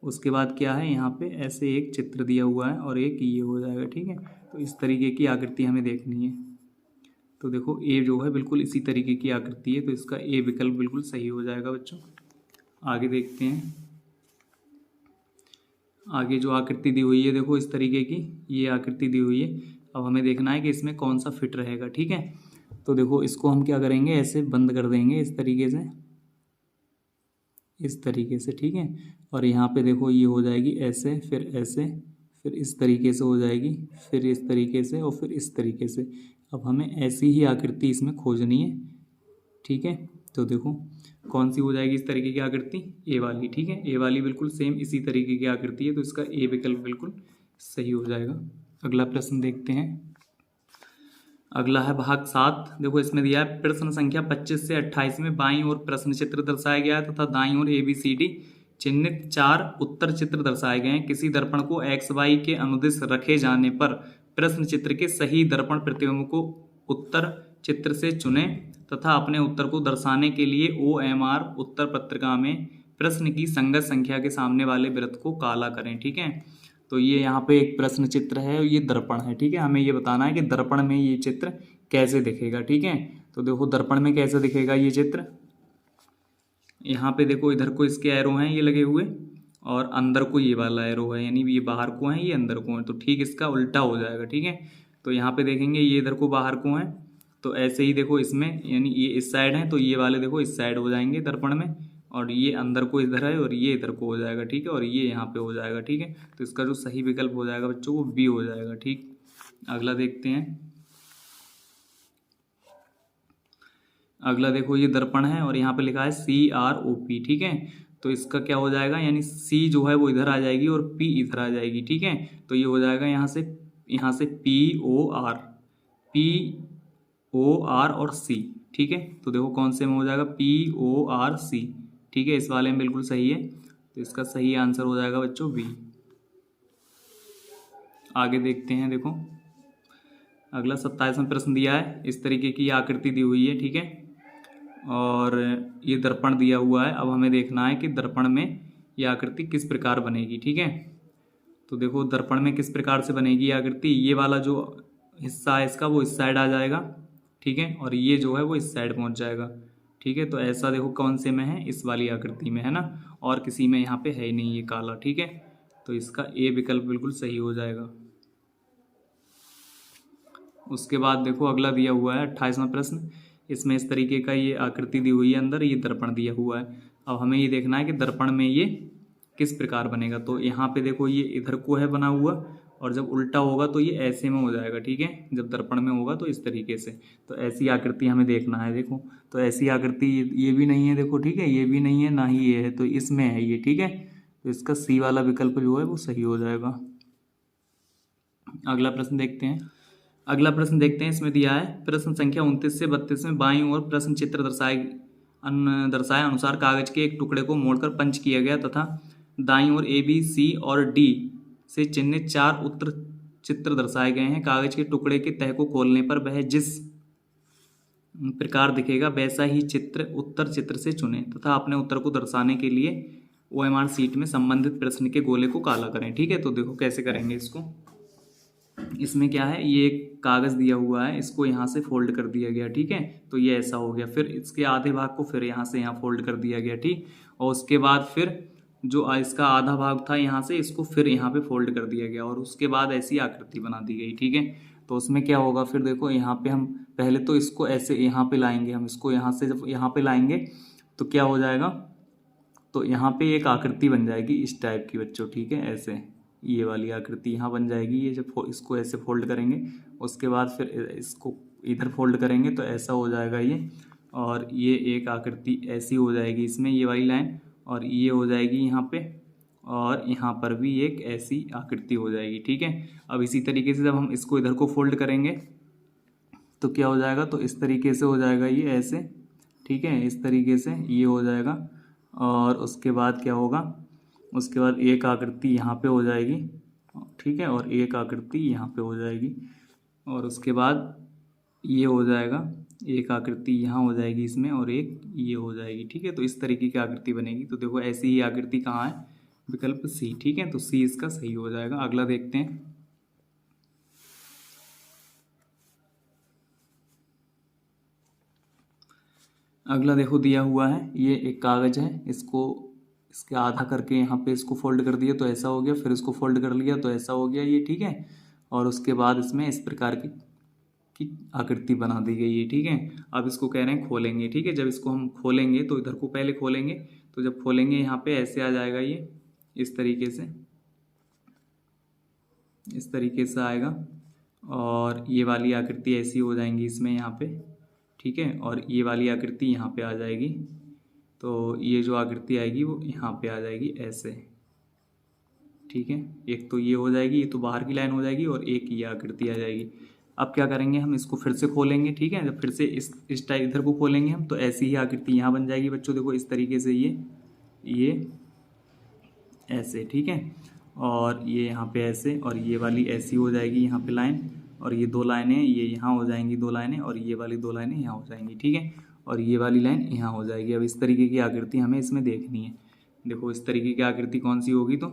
उसके बाद क्या है, यहाँ पे ऐसे एक चित्र दिया हुआ है और एक ये हो जाएगा, ठीक है। तो इस तरीके की आकृति हमें देखनी है। तो देखो ए जो है बिल्कुल इसी तरीके की आकृति है, तो इसका ए विकल्प बिल्कुल सही हो जाएगा बच्चों। आगे देखते हैं। आगे जो आकृति दी हुई है देखो इस तरीके की ये आकृति दी हुई है। अब हमें देखना है कि इसमें कौन सा फिट रहेगा, ठीक है। तो देखो इसको हम क्या करेंगे, ऐसे बंद कर देंगे इस तरीके से, इस तरीके से, ठीक है। और यहाँ पे देखो ये हो जाएगी ऐसे, फिर इस तरीके से हो जाएगी, फिर इस तरीके से और फिर इस तरीके से। अब हमें ऐसी ही आकृति इसमें खोजनी है, ठीक है। तो देखो कौन सी हो जाएगी इस तरीके की आकृति, ए वाली, ठीक है। ए वाली बिल्कुल सेम इसी तरीके की आकृति है, तो इसका ए विकल्प बिल्कुल सही हो जाएगा। अगला प्रश्न देखते हैं। अगला है भाग 7। देखो इसमें दिया है प्रश्न संख्या 25 से 28 में बाईं ओर प्रश्न चित्र दर्शाया गया है तथा दाईं ओर ABCD चिन्हित 4 उत्तर चित्र दर्शाए गए हैं। किसी दर्पण को XY के अनुदिश रखे जाने पर प्रश्न चित्र के सही दर्पण प्रतिबिंब को उत्तर चित्र से चुनें तथा अपने उत्तर को दर्शाने के लिए OMR उत्तर पत्रिका में प्रश्न की संगत संख्या के सामने वाले वृत्त को काला करें। ठीक है, तो ये यहाँ पे एक प्रश्न चित्र है और ये दर्पण है। ठीक है, हमें ये बताना है कि दर्पण में ये चित्र कैसे दिखेगा। ठीक है, तो देखो दर्पण में कैसे दिखेगा ये चित्र। यहाँ पे देखो इधर को इसके एरो हैं ये लगे हुए और अंदर को ये वाला एरो है, यानी ये बाहर को है ये अंदर को है, तो ठीक इसका उल्टा हो जाएगा। ठीक है, तो यहाँ पे देखेंगे ये इधर को बाहर को है, तो ऐसे ही देखो इसमें, यानी ये इस साइड है तो ये वाले देखो इस साइड हो जाएंगे दर्पण में, और ये अंदर को इधर है और ये इधर को हो जाएगा। ठीक है, और ये यहाँ पे हो जाएगा। ठीक है, तो इसका जो सही विकल्प हो जाएगा बच्चों वो बी हो जाएगा। ठीक, अगला देखते हैं। अगला देखो ये दर्पण है और यहाँ पे लिखा है CROP। ठीक है, तो इसका क्या हो जाएगा, यानी C जो है वो इधर आ जाएगी और P इधर आ जाएगी। ठीक है, तो ये हो जाएगा यहाँ से POR और C। ठीक है, तो देखो कौन से में हो जाएगा, PORC। ठीक है, इस वाले में बिल्कुल सही है, तो इसका सही आंसर हो जाएगा बच्चों बी। आगे देखते हैं। देखो अगला 27वां प्रश्न दिया है, इस तरीके की आकृति दी हुई है। ठीक है, और ये दर्पण दिया हुआ है। अब हमें देखना है कि दर्पण में ये आकृति किस प्रकार बनेगी। ठीक है, तो देखो दर्पण में किस प्रकार से बनेगी आकृति। ये वाला जो हिस्सा है इसका वो इस साइड आ जाएगा। ठीक है, और ये जो है वो इस साइड पहुंच जाएगा। ठीक है, तो ऐसा देखो कौन से में है, इस वाली आकृति में है ना, और किसी में यहाँ पे है ही नहीं ये काला। ठीक है, तो इसका ए विकल्प बिल्कुल सही हो जाएगा। उसके बाद देखो अगला दिया हुआ है 28वां प्रश्न, इसमें इस तरीके का ये आकृति दी हुई है, अंदर ये दर्पण दिया हुआ है। अब हमें ये देखना है कि दर्पण में ये किस प्रकार बनेगा। तो यहाँ पे देखो ये इधर को है बना हुआ, और जब उल्टा होगा तो ये ऐसे में हो जाएगा। ठीक है, जब दर्पण में होगा तो इस तरीके से, तो ऐसी आकृति हमें देखना है। देखो तो ऐसी आकृति ये भी नहीं है, देखो ठीक है, ये भी नहीं है ना ही ये है, तो इसमें है ये। ठीक है, तो इसका सी वाला विकल्प जो है वो सही हो जाएगा। अगला प्रश्न देखते हैं। इसमें दिया है प्रश्न संख्या 29 से 32 में बाईं ओर प्रश्न चित्र दर्शाए अनुसार कागज के एक टुकड़े को मोड़कर पंच किया गया तथा दाईं ओर ABC और D से चिन्हित 4 उत्तर चित्र दर्शाए गए हैं। कागज के टुकड़े के तह को खोलने पर वह जिस प्रकार दिखेगा वैसा ही चित्र उत्तर चित्र से चुनें तथा अपने उत्तर को दर्शाने के लिए OMR शीट में संबंधित प्रश्न के गोले को काला करें। ठीक है, तो देखो कैसे करेंगे इसको। इसमें क्या है, ये एक कागज दिया हुआ है, इसको यहाँ से फोल्ड कर दिया गया। ठीक है, तो ये ऐसा हो गया। फिर इसके आधे भाग को फिर यहाँ से यहाँ फोल्ड कर दिया गया। ठीक, और उसके बाद फिर जो इसका आधा भाग था यहाँ से, इसको फिर यहाँ पे फोल्ड कर दिया गया और उसके बाद ऐसी आकृति बना दी गई। ठीक है, तो उसमें क्या होगा, फिर देखो यहाँ पे हम पहले तो इसको ऐसे यहाँ पे लाएंगे, हम इसको यहाँ से जब यहाँ पे लाएंगे तो क्या हो जाएगा, तो यहाँ पे एक आकृति बन जाएगी इस टाइप की बच्चों। ठीक है, ऐसे ये वाली आकृति यहाँ बन जाएगी। ये जब इसको ऐसे फोल्ड करेंगे उसके बाद फिर इसको इधर फोल्ड करेंगे तो ऐसा हो जाएगा ये, और ये एक आकृति ऐसी हो जाएगी इसमें, ये वाली लाइन, और ये हो जाएगी यहाँ पे, और यहाँ पर भी एक ऐसी आकृति हो जाएगी। ठीक है, अब इसी तरीके से जब हम इसको इधर को फोल्ड करेंगे तो क्या हो जाएगा, तो इस तरीके से हो जाएगा ये ऐसे। ठीक है, इस तरीके से ये हो जाएगा, और उसके बाद क्या होगा, उसके बाद एक आकृति यहाँ पे हो जाएगी। ठीक है, और एक आकृति यहाँ पे हो जाएगी, और उसके बाद ये हो जाएगा, एक आकृति यहाँ हो जाएगी इसमें, और एक ये हो जाएगी। ठीक है, तो इस तरीके की आकृति बनेगी। तो देखो ऐसी ही आकृति कहाँ है, विकल्प सी। ठीक है, तो सी इसका सही हो जाएगा। अगला देखते हैं। अगला देखो दिया हुआ है, ये एक कागज है, इसको इसके आधा करके यहाँ पे इसको फोल्ड कर दिया तो ऐसा हो गया, फिर इसको फोल्ड कर लिया तो ऐसा हो गया ये। ठीक है, और उसके बाद इसमें इस प्रकार की आकृति बना दी गई है। ठीक है, अब इसको कह रहे हैं खोलेंगे। ठीक है, जब इसको हम खोलेंगे तो इधर को पहले खोलेंगे, तो जब खोलेंगे यहाँ पे ऐसे आ जाएगा ये, इस तरीके से आएगा, और ये वाली आकृति ऐसी हो जाएंगी इसमें यहाँ पे। ठीक है, और ये वाली आकृति यहाँ पे आ जाएगी, तो ये जो आकृति आएगी वो यहाँ पे आ जाएगी ऐसे। ठीक है, एक तो ये हो जाएगी, ये तो बाहर की लाइन हो जाएगी, और एक ये आकृति आ जाएगी। अब क्या करेंगे, हम इसको फिर से खोलेंगे। ठीक है, जब फिर से इस टाइप इधर को खोलेंगे हम तो ऐसी ही आकृति यहाँ बन जाएगी बच्चों। देखो इस तरीके से ये ऐसे। ठीक है, और ये यहाँ पे ऐसे, और ये वाली ऐसी हो जाएगी यहाँ पे लाइन, और ये 2 लाइनें ये यहाँ हो जाएंगी 2 लाइनें, और ये वाली 2 लाइनें यहाँ हो जाएंगी, ठीक है। और ये वाली लाइन यहाँ हो जाएगी। अब इस तरीके की आकृति हमें इसमें देखनी है। देखो इस तरीके की आकृति कौन सी होगी, तो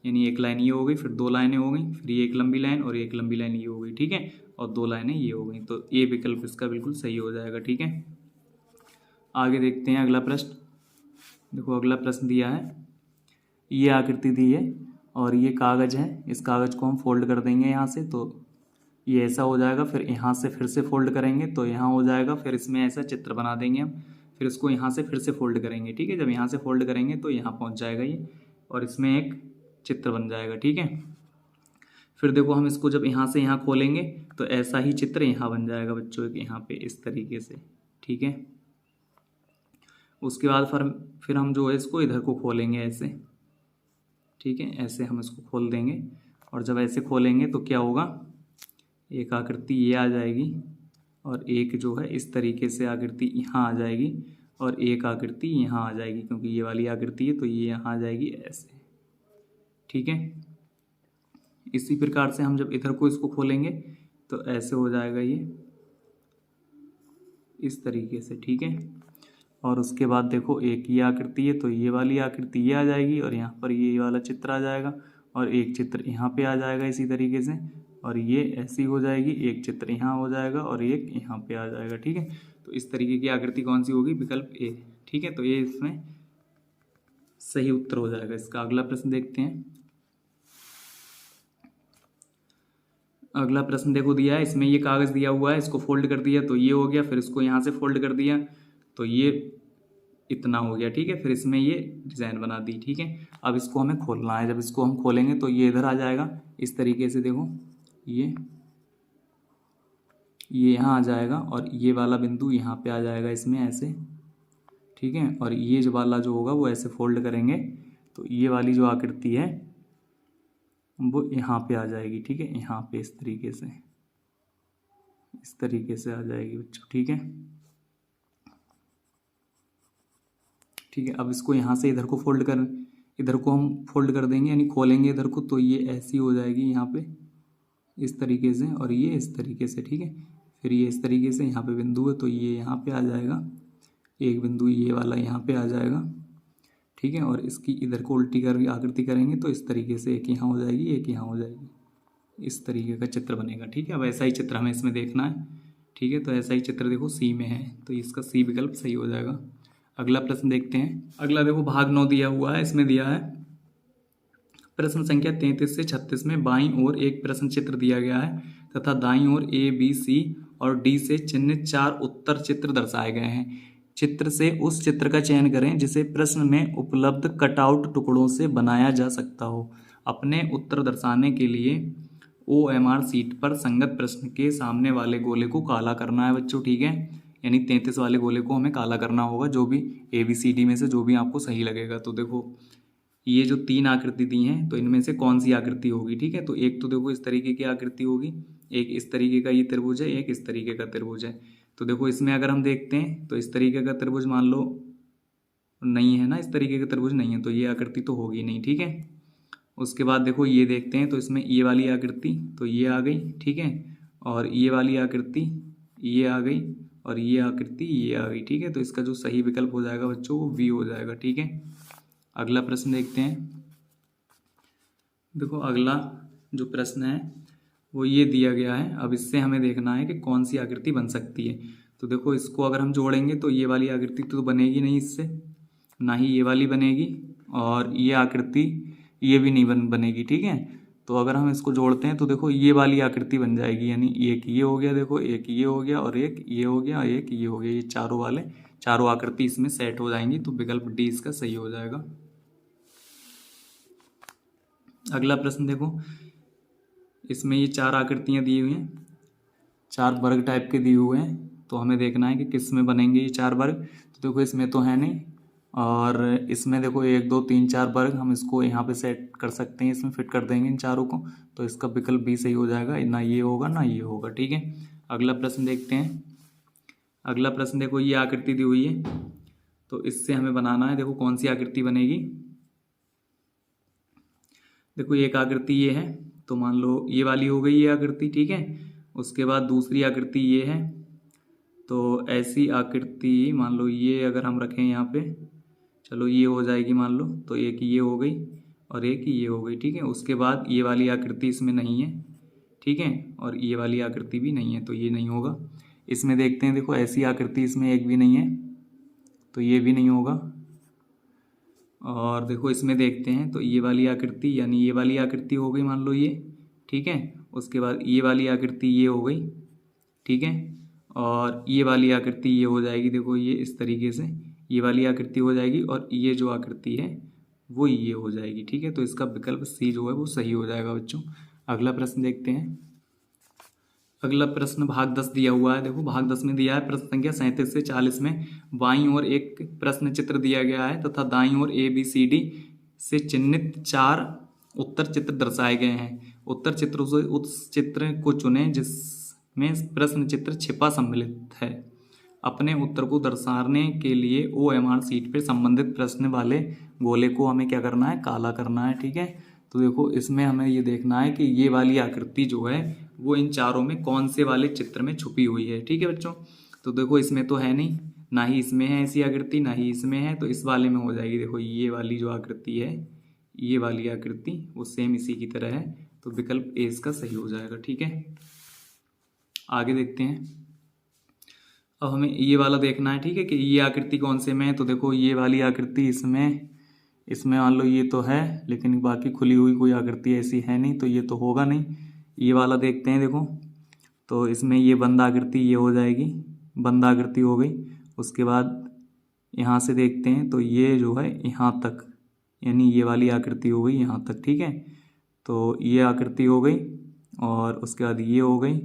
यानी एक लाइन ये हो गई, फिर 2 लाइनें हो गई, फिर ये एक लंबी लाइन और एक लंबी लाइन ये हो गई, ठीक है, और 2 लाइनें ये हो गई। तो ये विकल्प इसका बिल्कुल सही हो जाएगा, ठीक है। आगे देखते हैं अगला प्रश्न। देखो अगला प्रश्न दिया है, ये आकृति दी है और ये कागज़ है। इस कागज़ को हम फोल्ड कर देंगे यहाँ से, तो ये ऐसा हो जाएगा। फिर यहाँ से फिर से फोल्ड करेंगे तो यहाँ हो जाएगा। फिर इसमें ऐसा चित्र बना देंगे हम, फिर इसको यहाँ से फिर से फोल्ड करेंगे, ठीक है। जब यहाँ से फोल्ड करेंगे तो यहाँ पहुँच जाएगा ये, और इसमें एक चित्र बन जाएगा, ठीक है। फिर देखो हम इसको जब यहाँ से यहाँ खोलेंगे तो ऐसा ही चित्र यहाँ बन जाएगा बच्चों, एक यहाँ पे इस तरीके से, ठीक है। उसके बाद फिर हम जो है इसको इधर को खोलेंगे ऐसे, ठीक है, ऐसे हम इसको खोल देंगे। और जब ऐसे खोलेंगे तो क्या होगा, एक आकृति ये आ जाएगी, और एक जो है इस तरीके से आकृति यहाँ आ जाएगी, और एक आकृति यहाँ आ जाएगी, क्योंकि ये वाली आकृति है तो ये यहाँ आ जाएगी ऐसे, ठीक है। इसी प्रकार से हम जब इधर को इसको खोलेंगे तो ऐसे हो जाएगा ये इस तरीके से, ठीक है। और उसके बाद देखो एक ये आकृति है तो ये वाली आकृति ये आ जाएगी, और यहाँ पर ये वाला चित्र आ जाएगा, और एक चित्र यहाँ पे आ जाएगा इसी तरीके से, और ये ऐसी हो जाएगी, एक चित्र यहाँ हो जाएगा और एक यहाँ पे आ जाएगा, ठीक है। तो इस तरीके की आकृति कौन सी होगी, विकल्प ए, ठीक है। तो ये इसमें सही उत्तर हो जाएगा इसका। अगला प्रश्न देखते हैं। अगला प्रश्न देखो दिया है, इसमें ये कागज़ दिया हुआ है, इसको फोल्ड कर दिया तो ये हो गया, फिर इसको यहाँ से फोल्ड कर दिया तो ये इतना हो गया, ठीक है। फिर इसमें ये डिज़ाइन बना दी, ठीक है। अब इसको हमें खोलना है। जब इसको हम खोलेंगे तो ये इधर आ जाएगा इस तरीके से, देखो ये यहाँ आ जाएगा, और ये वाला बिंदु यहाँ पे आ जाएगा इसमें ऐसे, ठीक है। और ये जो वाला जो होगा वो ऐसे फोल्ड करेंगे तो ये वाली जो आकृति है वो यहाँ पे आ जाएगी, ठीक है, यहाँ पे इस तरीके से आ जाएगी बच्चों, ठीक है। ठीक है, अब इसको यहाँ से इधर को हम फोल्ड कर देंगे, यानी खोलेंगे इधर को तो ये ऐसी हो जाएगी यहाँ पे इस तरीके से, और ये इस तरीके से, ठीक है। फिर ये इस तरीके से यहाँ पे बिंदु है तो ये यहाँ पे आ जाएगा, एक बिंदु ये वाला यहाँ पे आ जाएगा, ठीक है। और इसकी इधर को उल्टी कर आकृति करेंगे तो इस तरीके से एक यहाँ हो जाएगी, एक यहाँ हो जाएगी, इस तरीके का चित्र बनेगा, ठीक है। अब ऐसा ही चित्र हमें इसमें देखना है, ठीक है। तो ऐसा ही चित्र देखो सी में है, तो इसका सी विकल्प सही हो जाएगा। अगला प्रश्न देखते हैं। अगला देखो भाग 9 दिया हुआ है, इसमें दिया है प्रश्न संख्या 33 से 36 में बाईं ओर एक प्रश्न चित्र दिया गया है तथा दाईं ओर ए, बी, सी और डी से चिन्हित 4 उत्तर चित्र दर्शाए गए हैं। चित्र से उस चित्र का चयन करें जिसे प्रश्न में उपलब्ध कटआउट टुकड़ों से बनाया जा सकता हो। अपने उत्तर दर्शाने के लिए OMR शीट पर संगत प्रश्न के सामने वाले गोले को काला करना है बच्चों, ठीक है। यानी 33 वाले गोले को हमें काला करना होगा, जो भी ABCD में से जो भी आपको सही लगेगा। तो देखो ये जो 3 आकृति दी हैं तो इनमें से कौन सी आकृति होगी, ठीक है। तो एक तो देखो इस तरीके की आकृति होगी, एक इस तरीके का ये त्रिभुज है, एक इस तरीके का त्रिभुज है। तो देखो इसमें अगर हम देखते हैं तो इस तरीके का त्रिभुज मान लो नहीं है ना, इस तरीके का त्रिभुज नहीं है, तो ये आकृति तो होगी नहीं, ठीक है। उसके बाद देखो ये देखते हैं तो इसमें ये वाली आकृति तो ये आ गई, ठीक है, और ये वाली आकृति ये आ गई, और ये आकृति ये आ गई, ठीक है। तो इसका जो सही विकल्प हो जाएगा बच्चों वो बी हो जाएगा, ठीक है। अगला प्रश्न देखते हैं। देखो अगला जो प्रश्न है वो ये दिया गया है। अब इससे हमें देखना है कि कौन सी आकृति बन सकती है। तो देखो इसको अगर हम जोड़ेंगे तो ये वाली आकृति तो बनेगी नहीं इससे, ना ही ये वाली बनेगी, और ये आकृति ये भी नहीं बनेगी, ठीक है। तो अगर हम इसको जोड़ते हैं तो देखो ये वाली आकृति बन जाएगी, यानी एक ये हो गया, देखो एक ये हो गया, और एक ये हो गया, एक ये हो गया, ये चारों आकृति इसमें सेट हो जाएंगी। तो विकल्प डी इसका सही हो जाएगा। अगला प्रश्न देखो, इसमें ये 4 आकृतियाँ दी हुई हैं, 4 वर्ग टाइप के दिए हुए हैं। तो हमें देखना है कि किस में बनेंगे ये 4 वर्ग। तो देखो इसमें तो है नहीं, और इसमें देखो 1 2 3 4 वर्ग हम इसको यहाँ पे सेट कर सकते हैं, इसमें फिट कर देंगे इन चारों को। तो इसका विकल्प बी सही हो जाएगा, ना ये होगा ना ये होगा, ठीक है। अगला प्रश्न देखते हैं। अगला प्रश्न देखो ये आकृति दी हुई है, तो इससे हमें बनाना है, देखो कौन सी आकृति बनेगी। देखो एक आकृति ये है, तो मान लो ये वाली हो गई ये आकृति, ठीक है। उसके बाद दूसरी आकृति ये है, तो ऐसी आकृति मान लो ये अगर हम रखें यहाँ पे, चलो ये हो जाएगी मान लो, तो एक ये हो गई और एक ये हो गई, ठीक है। उसके बाद ये वाली आकृति इसमें नहीं है, ठीक है, और ये वाली आकृति भी नहीं है, तो ये नहीं होगा। इसमें देखते हैं, देखो ऐसी आकृति इसमें एक भी नहीं है, तो ये भी नहीं होगा। और देखो इसमें देखते हैं, तो ये वाली आकृति यानी ये वाली आकृति हो गई मान लो ये, ठीक है। उसके बाद ये वाली आकृति ये हो गई, ठीक है। और ये वाली आकृति ये हो जाएगी, देखो ये इस तरीके से ये वाली आकृति हो जाएगी, और ये जो आकृति है वो ये हो जाएगी, ठीक है। तो इसका विकल्प सी जो है वो सही हो जाएगा बच्चों। अगला प्रश्न देखते हैं। अगला प्रश्न भाग 10 दिया हुआ है। देखो भाग 10 में दिया है प्रश्न संख्या 37 से 40 में बाईं ओर एक प्रश्न चित्र दिया गया है तथा दाईं ओर ABCD से चिन्हित 4 उत्तर चित्र दर्शाए गए हैं। उत्तर चित्रों से उस चित्र को चुनें जिसमें प्रश्न चित्र छिपा सम्मिलित है। अपने उत्तर को दर्शाने के लिए OMR शीट पर संबंधित प्रश्न वाले गोले को हमें क्या करना है, काला करना है, ठीक है। तो देखो इसमें हमें ये देखना है कि ये वाली आकृति जो है वो इन चारों में कौन से वाले चित्र में छुपी हुई है, ठीक है बच्चों। तो देखो इसमें तो है नहीं, ना ही इसमें है ऐसी आकृति, ना ही इसमें है, तो इस वाले में हो जाएगी। देखो ये वाली जो आकृति है, ये वाली आकृति वो सेम इसी की तरह है, तो विकल्प ए इसका सही हो जाएगा, ठीक है। आगे देखते हैं। अब हमें ये वाला देखना है, ठीक है, कि ये आकृति कौन से में है। तो देखो ये वाली आकृति इसमें मान लो ये तो है, लेकिन बाकी खुली हुई कोई आकृति ऐसी है नहीं, तो ये तो होगा नहीं। ये वाला देखते हैं, देखो तो इसमें ये बंद आकृति ये हो जाएगी, बंद आकृति हो गई। उसके बाद यहाँ से देखते हैं, तो ये जो है यहाँ तक, यानी ये वाली आकृति हो गई यहाँ तक, ठीक है। तो ये आकृति हो गई और उसके बाद ये हो गई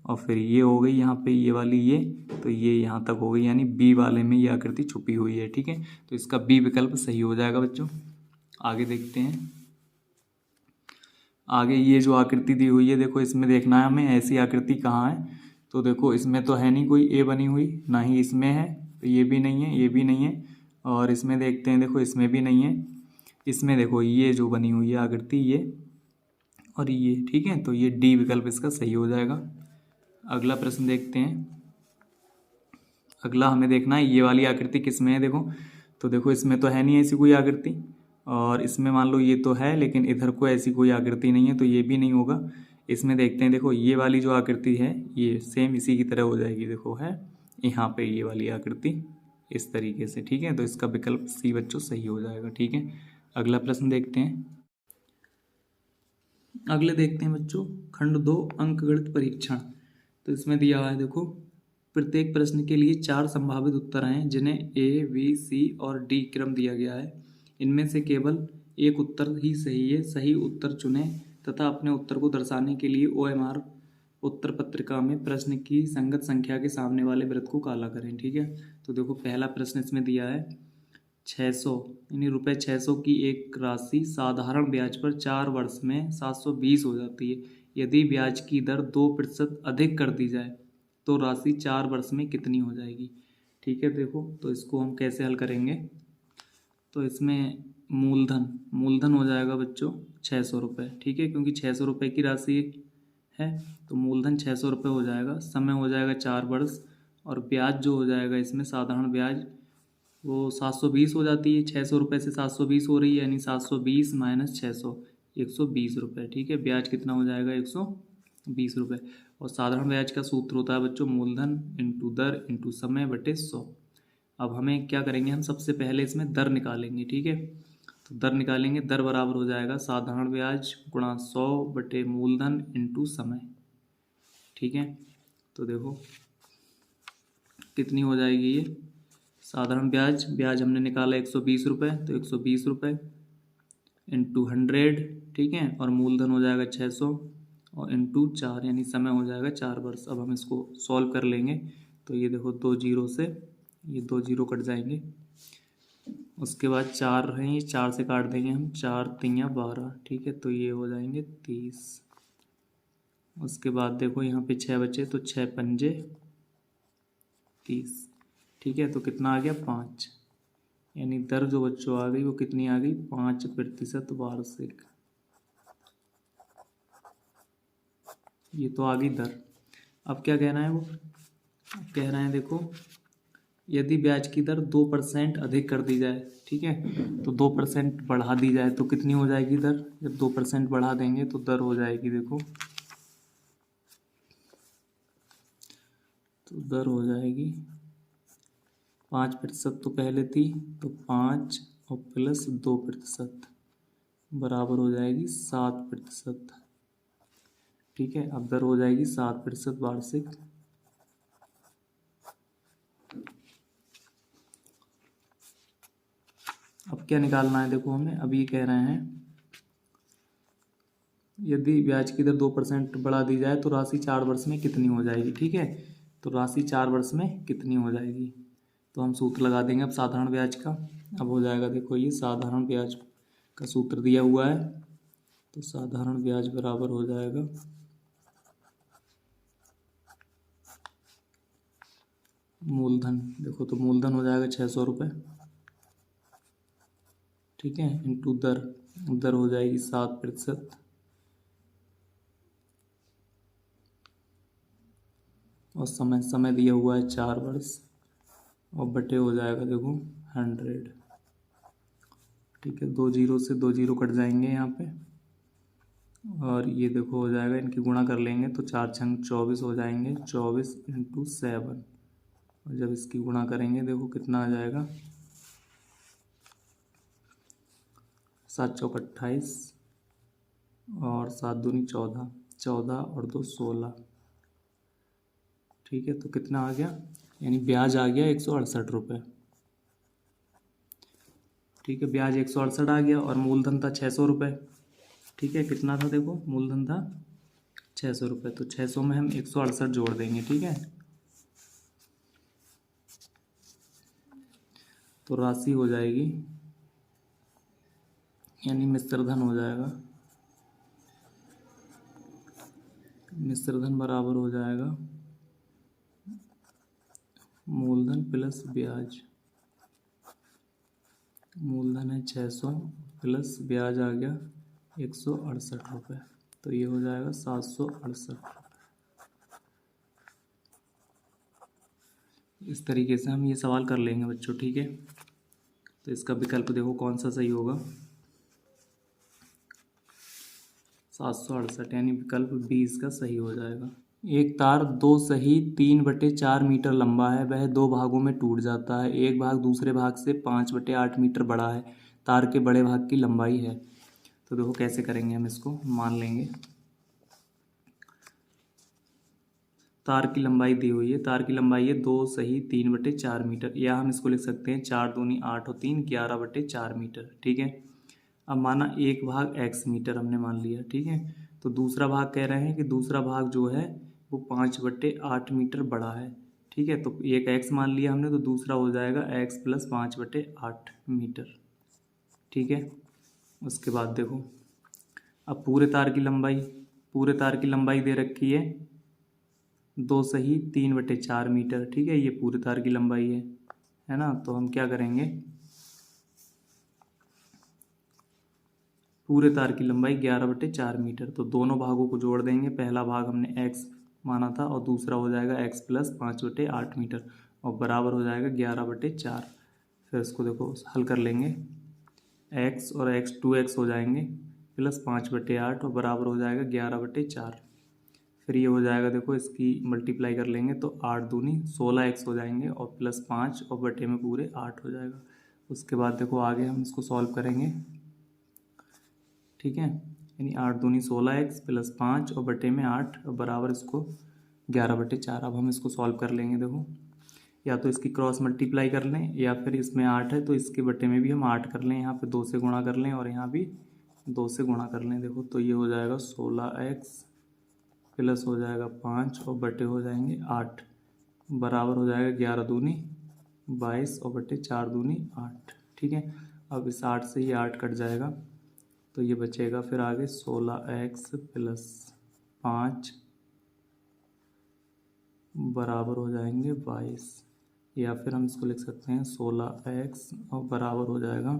और फिर ये हो गई यहाँ पे ये वाली ये, तो ये यहाँ तक हो गई, यानी बी वाले में ये आकृति छुपी हुई है, ठीक है। तो इसका बी विकल्प सही हो जाएगा बच्चों। आगे देखते हैं। आगे ये जो आकृति दी हुई है, देखो इसमें देखना है हमें ऐसी आकृति कहाँ है। तो देखो इसमें तो है नहीं कोई ए बनी हुई, ना ही इसमें है, तो ये भी नहीं है, ये भी नहीं है। और इसमें देखते हैं, देखो इसमें भी नहीं है। इसमें देखो ये जो बनी हुई है आकृति ये और ये, ठीक है। तो ये डी विकल्प इसका सही हो जाएगा। अगला प्रश्न देखते हैं। अगला हमें देखना है ये वाली आकृति किस में है। देखो तो देखो इसमें तो है नहीं ऐसी कोई आकृति, और इसमें मान लो ये तो है, लेकिन इधर को ऐसी कोई आकृति नहीं है, तो ये भी नहीं होगा। इसमें देखते हैं, देखो ये वाली जो आकृति है ये सेम इसी की तरह हो जाएगी, देखो है यहाँ पे ये वाली आकृति इस तरीके से, ठीक है। तो इसका विकल्प सी बच्चों सही हो जाएगा, ठीक है। अगला प्रश्न देखते हैं। अगले देखते हैं बच्चों खंड 2 अंकगणित परीक्षण। तो इसमें दिया हुआ है, देखो प्रत्येक प्रश्न के लिए 4 संभावित उत्तर हैं जिन्हें A, B, C और D क्रम दिया गया है। इनमें से केवल एक उत्तर ही सही है। सही उत्तर चुनें तथा अपने उत्तर को दर्शाने के लिए OMR उत्तर पत्रिका में प्रश्न की संगत संख्या के सामने वाले वृत्त को काला करें, ठीक है। तो देखो पहला प्रश्न इसमें दिया है 600 यानी रुपये 600 की एक राशि साधारण ब्याज पर 4 वर्ष में 720 हो जाती है। यदि ब्याज की दर 2% अधिक कर दी जाए तो राशि 4 वर्ष में कितनी हो जाएगी, ठीक है। देखो तो इसको हम कैसे हल करेंगे। तो इसमें मूलधन हो जाएगा बच्चों 600 रुपये, ठीक है, क्योंकि 600 रुपये की राशि है तो मूलधन 600 रुपये हो जाएगा। समय हो जाएगा 4 वर्ष, और ब्याज जो हो जाएगा इसमें साधारण ब्याज वो 720 हो जाती है। 600 रुपये से 720 हो रही है, यानी 720 माइनस 600 120 रुपये, ठीक है। ब्याज कितना हो जाएगा 120 रुपये। और साधारण ब्याज का सूत्र होता है बच्चों मूलधन इंटू दर इंटू समय बटे 100। अब हमें क्या करेंगे, हम सबसे पहले इसमें दर निकालेंगे, ठीक है। तो दर निकालेंगे, दर बराबर हो जाएगा साधारण ब्याज गुणा 100 बटे मूलधन इंटू समय, ठीक है। तो देखो कितनी हो जाएगी ये साधारण ब्याज हमने निकाला 120 रुपये, तो 120 रुपये इंटू 100, ठीक है। और मूलधन हो जाएगा 600 और इंटू 4 यानी समय हो जाएगा 4 वर्ष। अब हम इसको सॉल्व कर लेंगे, तो ये देखो 2 जीरो से ये 2 जीरो कट जाएंगे। उसके बाद 4 हैं, ये 4 से काट देंगे हम, 4 तियाँ 12, ठीक है। तो ये हो जाएंगे 30। उसके बाद देखो यहाँ पे 6 बचे, तो 6 पंजे 30, ठीक है। तो कितना आ गया 5, यानी दर जो बच्चों आ गई वो कितनी आ गई 5% वार्षिक, ये तो आ गई दर। अब क्या कहना है वो, अब कह रहे हैं देखो, यदि ब्याज की दर 2% अधिक कर दी जाए, ठीक है, तो 2% बढ़ा दी जाए तो कितनी हो जाएगी दर। जब 2% बढ़ा देंगे तो दर हो जाएगी देखो, तो दर हो जाएगी 5% तो पहले थी, तो 5 और प्लस 2% बराबर हो जाएगी 7%। ठीक है, अब दर हो जाएगी 7% वार्षिक। अब क्या निकालना है देखो हमें, अब ये कह रहे हैं यदि ब्याज की दर 2% बढ़ा दी जाए तो राशि 4 वर्ष में कितनी हो जाएगी। ठीक है, तो राशि 4 वर्ष में कितनी हो जाएगी, तो हम सूत्र लगा देंगे अब साधारण ब्याज का। अब हो जाएगा देखो, ये साधारण ब्याज का सूत्र दिया हुआ है, तो साधारण ब्याज बराबर हो जाएगा मूलधन, देखो तो मूलधन हो जाएगा 600 रुपये, ठीक है, इंटू दर, दर हो जाएगी 7%, और समय, समय दिया हुआ है 4 वर्ष, और बटे हो जाएगा देखो 100। ठीक है, 2 जीरो से 2 जीरो कट जाएंगे यहाँ पे, और ये देखो हो जाएगा, इनकी गुणा कर लेंगे तो 4×6 = 24 हो जाएंगे, 24 इंटू 7, और जब इसकी गुणा करेंगे देखो कितना आ जाएगा, 7×4 = 28, और 7×2 = 14, 14 और 2 16। ठीक है, तो कितना आ गया, यानी ब्याज आ गया 168 रुपये। ठीक है, ब्याज 168 आ गया, और मूलधन था 600 रुपये। ठीक है, कितना था देखो, मूलधन था 600 रुपये, तो 600 में हम 168 जोड़ देंगे। ठीक है, तो राशि हो जाएगी, यानी मिश्रधन हो जाएगा, मिश्रधन बराबर हो जाएगा मूलधन प्लस ब्याज। मूलधन है 600 प्लस ब्याज आ गया 168 रुपये, तो ये हो जाएगा 768। इस तरीके से हम ये सवाल कर लेंगे बच्चों। ठीक है, तो इसका विकल्प देखो कौन सा सही होगा, 768, यानी विकल्प 20 का सही हो जाएगा। एक तार 2 सही 3/4 मीटर लंबा है, वह 2 भागों में टूट जाता है। एक भाग दूसरे भाग से 5/8 मीटर बड़ा है, तार के बड़े भाग की लंबाई है। तो देखो कैसे करेंगे, हम इसको मान लेंगे, तार की लंबाई दी हुई है, तार की लंबाई है 2 सही 3/4 मीटर, या हम इसको लिख सकते हैं 4 दूनी 8 और 3 11/4 मीटर। ठीक है, अब माना एक भाग x मीटर हमने मान लिया। ठीक है, तो दूसरा भाग कह रहे हैं कि दूसरा भाग जो है वो 5/8 मीटर बड़ा है। ठीक है, तो एक x मान लिया हमने, तो दूसरा हो जाएगा x + 5/8 मीटर। ठीक है, उसके बाद देखो, अब पूरे तार की लंबाई, पूरे तार की लंबाई दे रखी है 2 सही 3/4 मीटर। ठीक है, ये पूरे तार की लंबाई है ना, तो हम क्या करेंगे, पूरे तार की लंबाई 11/4 मीटर, तो दोनों भागों को जोड़ देंगे। पहला भाग हमने x माना था, और दूसरा हो जाएगा x + 5/8 मीटर, और बराबर हो जाएगा 11/4। फिर इसको देखो हल कर लेंगे, x और x 2x हो जाएंगे, प्लस 5/8 और बराबर हो जाएगा 11/4। फिर ये हो जाएगा देखो, इसकी मल्टीप्लाई कर लेंगे तो 8 दूनी 16x हो जाएंगे, और प्लस 5 और बटे में पूरे 8 हो जाएगा। उसके बाद देखो आगे हम इसको सॉल्व करेंगे। ठीक है, यानी 8 दूनी 16x प्लस 5 और बटे में 8 और बराबर इसको 11/4। अब हम इसको सॉल्व कर लेंगे। देखो, या तो इसकी क्रॉस मल्टीप्लाई कर लें, या फिर इसमें 8 है तो इसके बटे में भी हम 8 कर लें, यहाँ पे 2 से गुणा कर लें और यहाँ भी 2 से गुणा कर लें। देखो, तो ये हो जाएगा 16x प्लस हो जाएगा 5 और बटे हो जाएंगे 8, बराबर हो जाएगा 11 दूनी 22 और बटे 4 दूनी 8। ठीक है, अब इस 8 से ये 8 कट जाएगा, तो ये बचेगा फिर आगे 16x प्लस 5 बराबर हो जाएंगे 22, या फिर हम इसको लिख सकते हैं 16x और बराबर हो जाएगा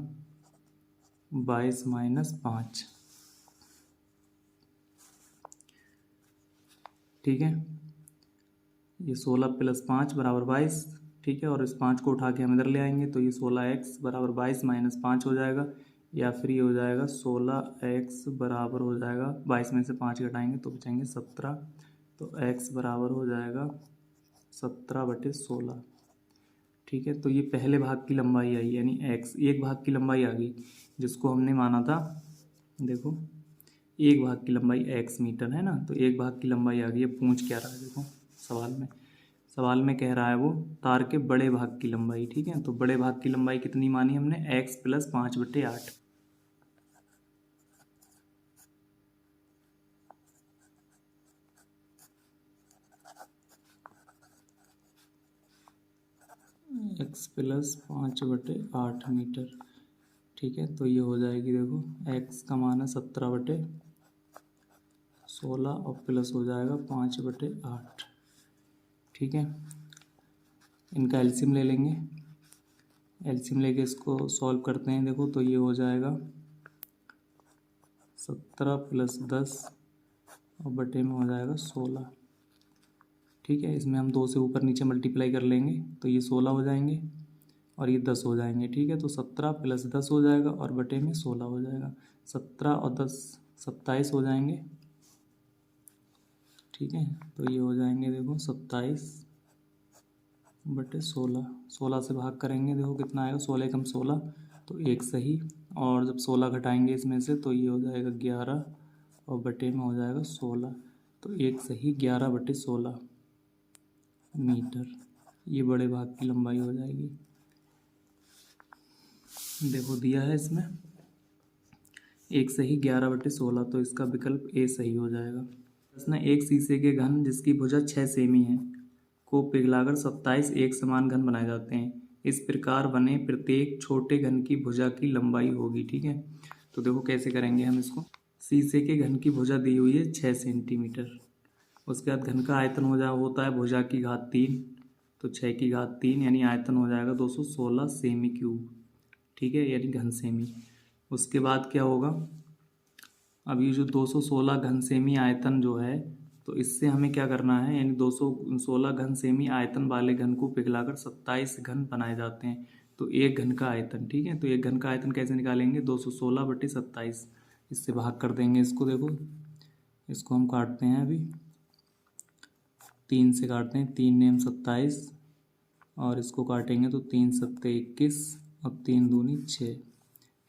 22 - 5। ठीक है। ये 16 + 5 = 22, ठीक है। और इस 5 को उठा के हम इधर ले आएंगे तो ये 16x = 22 - 5 हो जाएगा, या फिर ये हो जाएगा 16x बराबर हो जाएगा 22 में से 5 घटाएंगे तो बचेंगे 17, तो x बराबर हो जाएगा 17/16, ठीक है। तो ये पहले भाग की लंबाई आई, यानी x एक भाग की लंबाई आ गई, जिसको हमने माना था, देखो एक भाग की लंबाई x मीटर है ना, तो एक भाग की लंबाई आ गई। अब पूछ क्या रहा है, देखो सवाल में कह रहा है वो तार के बड़े भाग की लंबाई, ठीक है। तो बड़े भाग की लंबाई कितनी मानी हमने, x + 5/8, x + 5/8 मीटर, ठीक है। तो ये हो जाएगी, देखो x का मान है 17/16 और प्लस हो जाएगा 5/8, ठीक है। इनका एलसीएम ले लेंगे, एलसीएम लेके इसको सॉल्व करते हैं। देखो तो ये हो जाएगा 17 + 10 और बटे में हो जाएगा 16, ठीक है। इसमें हम 2 से ऊपर नीचे मल्टीप्लाई कर लेंगे तो ये 16 हो जाएंगे और ये 10 हो जाएंगे, ठीक है। तो 17 + 10 हो जाएगा और बटे में 16 हो जाएगा, 17 और 10 27 हो जाएंगे, ठीक है। तो ये हो जाएंगे, देखो 27/16, 16 से भाग करेंगे, देखो कितना आएगा, 16 कम 16 तो 1 सही, और जब 16 घटाएंगे इसमें से तो ये हो जाएगा 11 और बटे में हो जाएगा 16, तो 1 सही 11/16 मीटर, ये बड़े भाग की लंबाई हो जाएगी। देखो दिया है इसमें 1 सही 11/16, तो इसका विकल्प ए सही हो जाएगा। प्रश्न, एक शीशे के घन जिसकी भुजा 6 सेमी है को पिघलाकर 27 एक समान घन बनाए जाते हैं। इस प्रकार बने प्रत्येक छोटे घन की भुजा की लंबाई होगी, ठीक है। तो देखो कैसे करेंगे हम इसको, शीशे के घन की भुजा दी हुई है 6 सेंटीमीटर, उसके बाद घन का आयतन होता है भुजा की घात 3, तो 6 की घात 3 यानी आयतन हो जाएगा 216 सेमी क्यूब, ठीक है, यानी घन सेमी। उसके बाद क्या होगा, अब ये जो 216 घन सेमी आयतन जो है, तो इससे हमें क्या करना है, यानी 216 घन सेमी आयतन वाले घन को पिघलाकर 27 घन बनाए जाते हैं। तो एक घन का आयतन, ठीक है, तो एक घन का आयतन कैसे निकालेंगे, 216/27, इससे भाग कर देंगे इसको। देखो इसको हम काटते हैं, अभी 3 से काटते हैं, 3 नेम 27 और इसको काटेंगे तो 3 सत्ते 21 और 3 दूनी 6,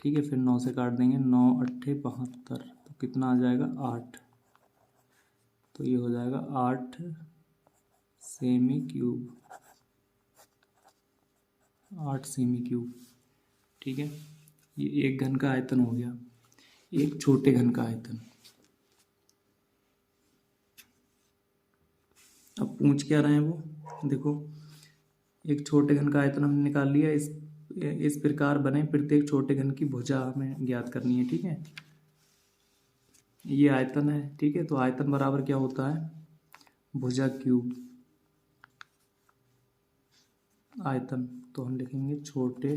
ठीक है। फिर 9 से काट देंगे, 9 अट्ठे 72, तो कितना आ जाएगा 8, तो ये हो जाएगा 8 सेमी क्यूब, 8 सेमी क्यूब, ठीक है। ये एक घन का आयतन हो गया, एक छोटे घन का आयतन। अब पूछ क्या रहे हैं वो, देखो एक छोटे घन का आयतन हमने निकाल लिया, इस प्रकार बने प्रत्येक छोटे घन की भुजा हमें ज्ञात करनी है, ठीक है। ये आयतन है, ठीक है, तो आयतन बराबर क्या होता है, भुजा क्यूब आयतन, तो हम लिखेंगे छोटे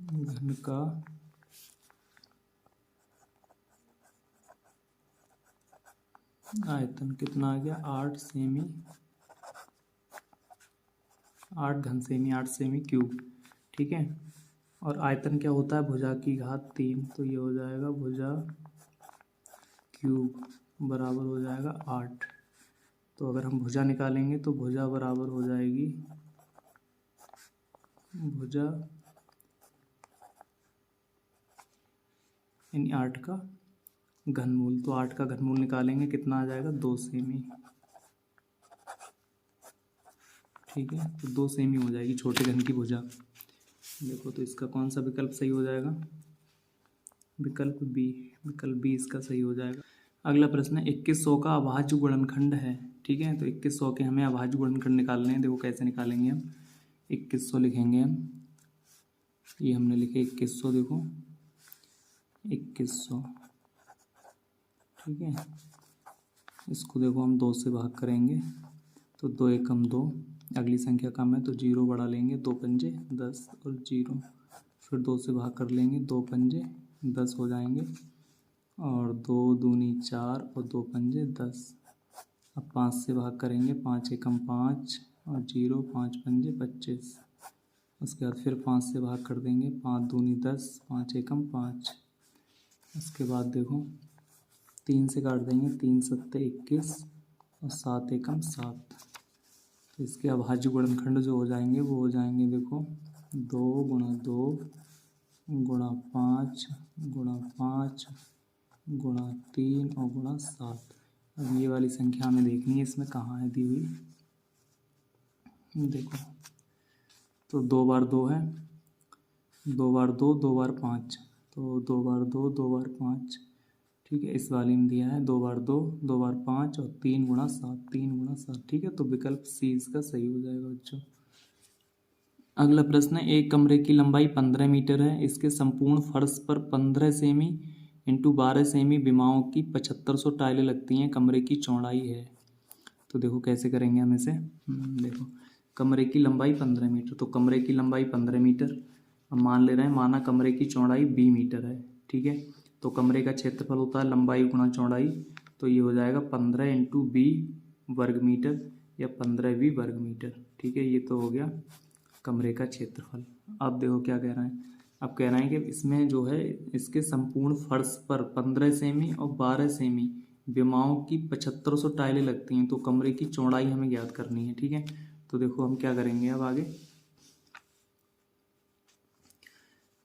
घन का आयतन कितना आ गया, 8 सेमी, 8 घन सेमी 8 सेमी क्यूब, ठीक है। और आयतन क्या होता है, भुजा की घात 3, तो ये हो जाएगा भुजा क्यूब बराबर हो जाएगा 8। तो अगर हम भुजा निकालेंगे तो भुजा बराबर हो जाएगी भुजा यानी 8 का घनमूल, तो 8 का घनमूल निकालेंगे कितना आ जाएगा, 2 सेमी, ठीक है। तो 2 सेमी हो जाएगी छोटे घन की भुजा। देखो तो इसका कौन सा विकल्प सही हो जाएगा, विकल्प बी इसका सही हो जाएगा। अगला प्रश्न है, 2100 का अभाज्य गुणनखंड है, ठीक है। तो 2100 के हमें अभाज्य गुणनखंड निकालने हैं, देखो कैसे निकालेंगे हम, 2100 लिखेंगे हम, ये हमने लिखे 2100, देखो 2100, ठीक है। इसको देखो हम 2 से भाग करेंगे तो 2 एकम 2 अगली संख्या कम है तो 0 बढ़ा लेंगे, 2 पंजे 10 और 0, फिर 2 से भाग कर लेंगे, 2 पंजे 10 हो जाएंगे और 2 दूनी 4 और 2 पंजे 10। अब 5 से भाग करेंगे, 5 एकम 5 और 0, 5 पंजे 25। उसके बाद फिर 5 से भाग कर देंगे, 5 दूनी 10, 5 एकम 5। उसके बाद देखो 3 से काट देंगे, 3 सत्ते 21 और 7 एकम 7। तो इसके अभाज्य गुणनखंड जो हो जाएंगे वो हो जाएंगे देखो 2 गुणा 2 गुणा 5 गुणा 5 गुणा 3 और गुणा 7। अब ये वाली संख्या हमें देखनी है, इसमें कहाँ है दी हुई, देखो तो 2 बार 2 है, 2 बार 2 2 बार 5, तो 2 बार 2 2 बार 5, ठीक है। इस वाली में दिया है 2 बार 2 2 बार 5 और 3 गुणा 7 3 गुणा 7, ठीक है। तो विकल्प सी इसका सही हो जाएगा बच्चों। अगला प्रश्न है, एक कमरे की लंबाई 15 मीटर है, इसके संपूर्ण फर्श पर 15 सेमी इंटू 12 सेमी विमाओं की 7500 टाइलें लगती हैं, कमरे की चौड़ाई है। तो देखो कैसे करेंगे हम इसे, देखो कमरे की लंबाई 15 मीटर, तो कमरे की लंबाई 15 मीटर, अब मान ले रहे हैं, माना कमरे की चौड़ाई 20 मीटर है, ठीक है। तो कमरे का क्षेत्रफल होता है लंबाई गुणा चौड़ाई, तो ये हो जाएगा 15 इंटू 20 वर्ग मीटर या 15 वर्ग मीटर, ठीक है। ये तो हो गया कमरे का क्षेत्रफल। अब देखो क्या कह रहे हैं, अब कह रहे हैं कि इसमें जो है इसके संपूर्ण फर्श पर 15 सेमी और 12 सेमी विमाओं की 7500 टाइलें लगती हैं, तो कमरे की चौड़ाई हमें ज्ञात करनी है, ठीक है। तो देखो हम क्या करेंगे, अब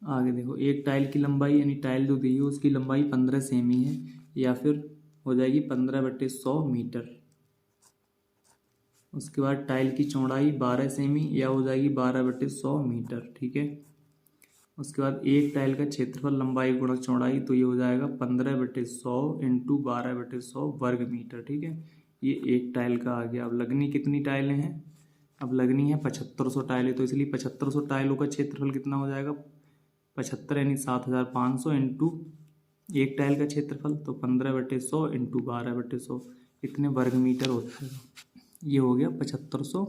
आगे देखो एक टाइल की लंबाई यानी टाइल जो दी है उसकी लंबाई 15 सेमी है, या फिर हो जाएगी 15/100 मीटर। उसके बाद टाइल की चौड़ाई 12 सेमी या हो जाएगी 12/100 मीटर, ठीक है। उसके बाद एक टाइल का क्षेत्रफल लंबाई गुणा चौड़ाई, तो ये हो जाएगा 15/100 इंटू 12/100 वर्ग मीटर, ठीक है। ये एक टाइल का आ गया। अब लगनी कितनी टाइलें हैं, अब लगनी है 7500 टाइलें, तो इसलिए 7500 टाइलों का क्षेत्रफल कितना हो जाएगा, 75 यानी 7500 इंटू एक टाइल का क्षेत्रफल, तो 15/100 इंटू 12/100, इतने वर्ग मीटर होता है। ये हो गया 7500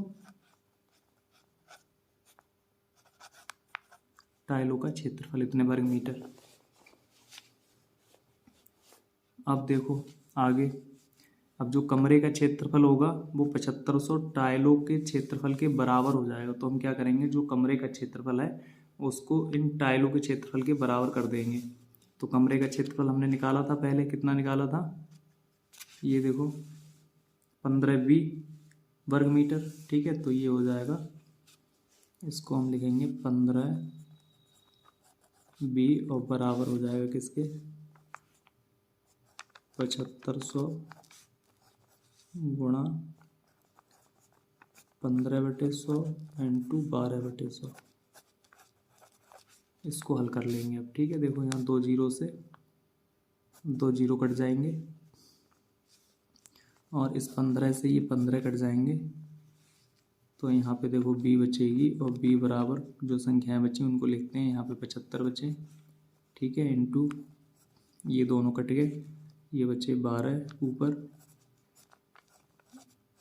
टाइलों का क्षेत्रफल, इतने वर्ग मीटर। अब देखो आगे, अब जो कमरे का क्षेत्रफल होगा वो 7500 टाइलों के क्षेत्रफल के बराबर हो जाएगा। तो हम क्या करेंगे, जो कमरे का क्षेत्रफल है उसको इन टाइलों के क्षेत्रफल के बराबर कर देंगे। तो कमरे का क्षेत्रफल हमने निकाला था पहले, कितना निकाला था, ये देखो 15 वर्ग मीटर, ठीक है। तो ये हो जाएगा, इसको हम लिखेंगे 15 और बराबर हो जाएगा किसके, 7500 गुणा 15/100 इंटू 12/100। इसको हल कर लेंगे अब, ठीक है। देखो यहाँ 2 जीरो से 2 जीरो कट जाएंगे और इस 15 से ये 15 कट जाएंगे, तो यहाँ पे देखो b बचेगी और b बराबर जो संख्याएं बची उनको लिखते हैं, यहाँ पे 75 बचे, ठीक है, इंटू ये दोनों कट गए, ये बचे 12 ऊपर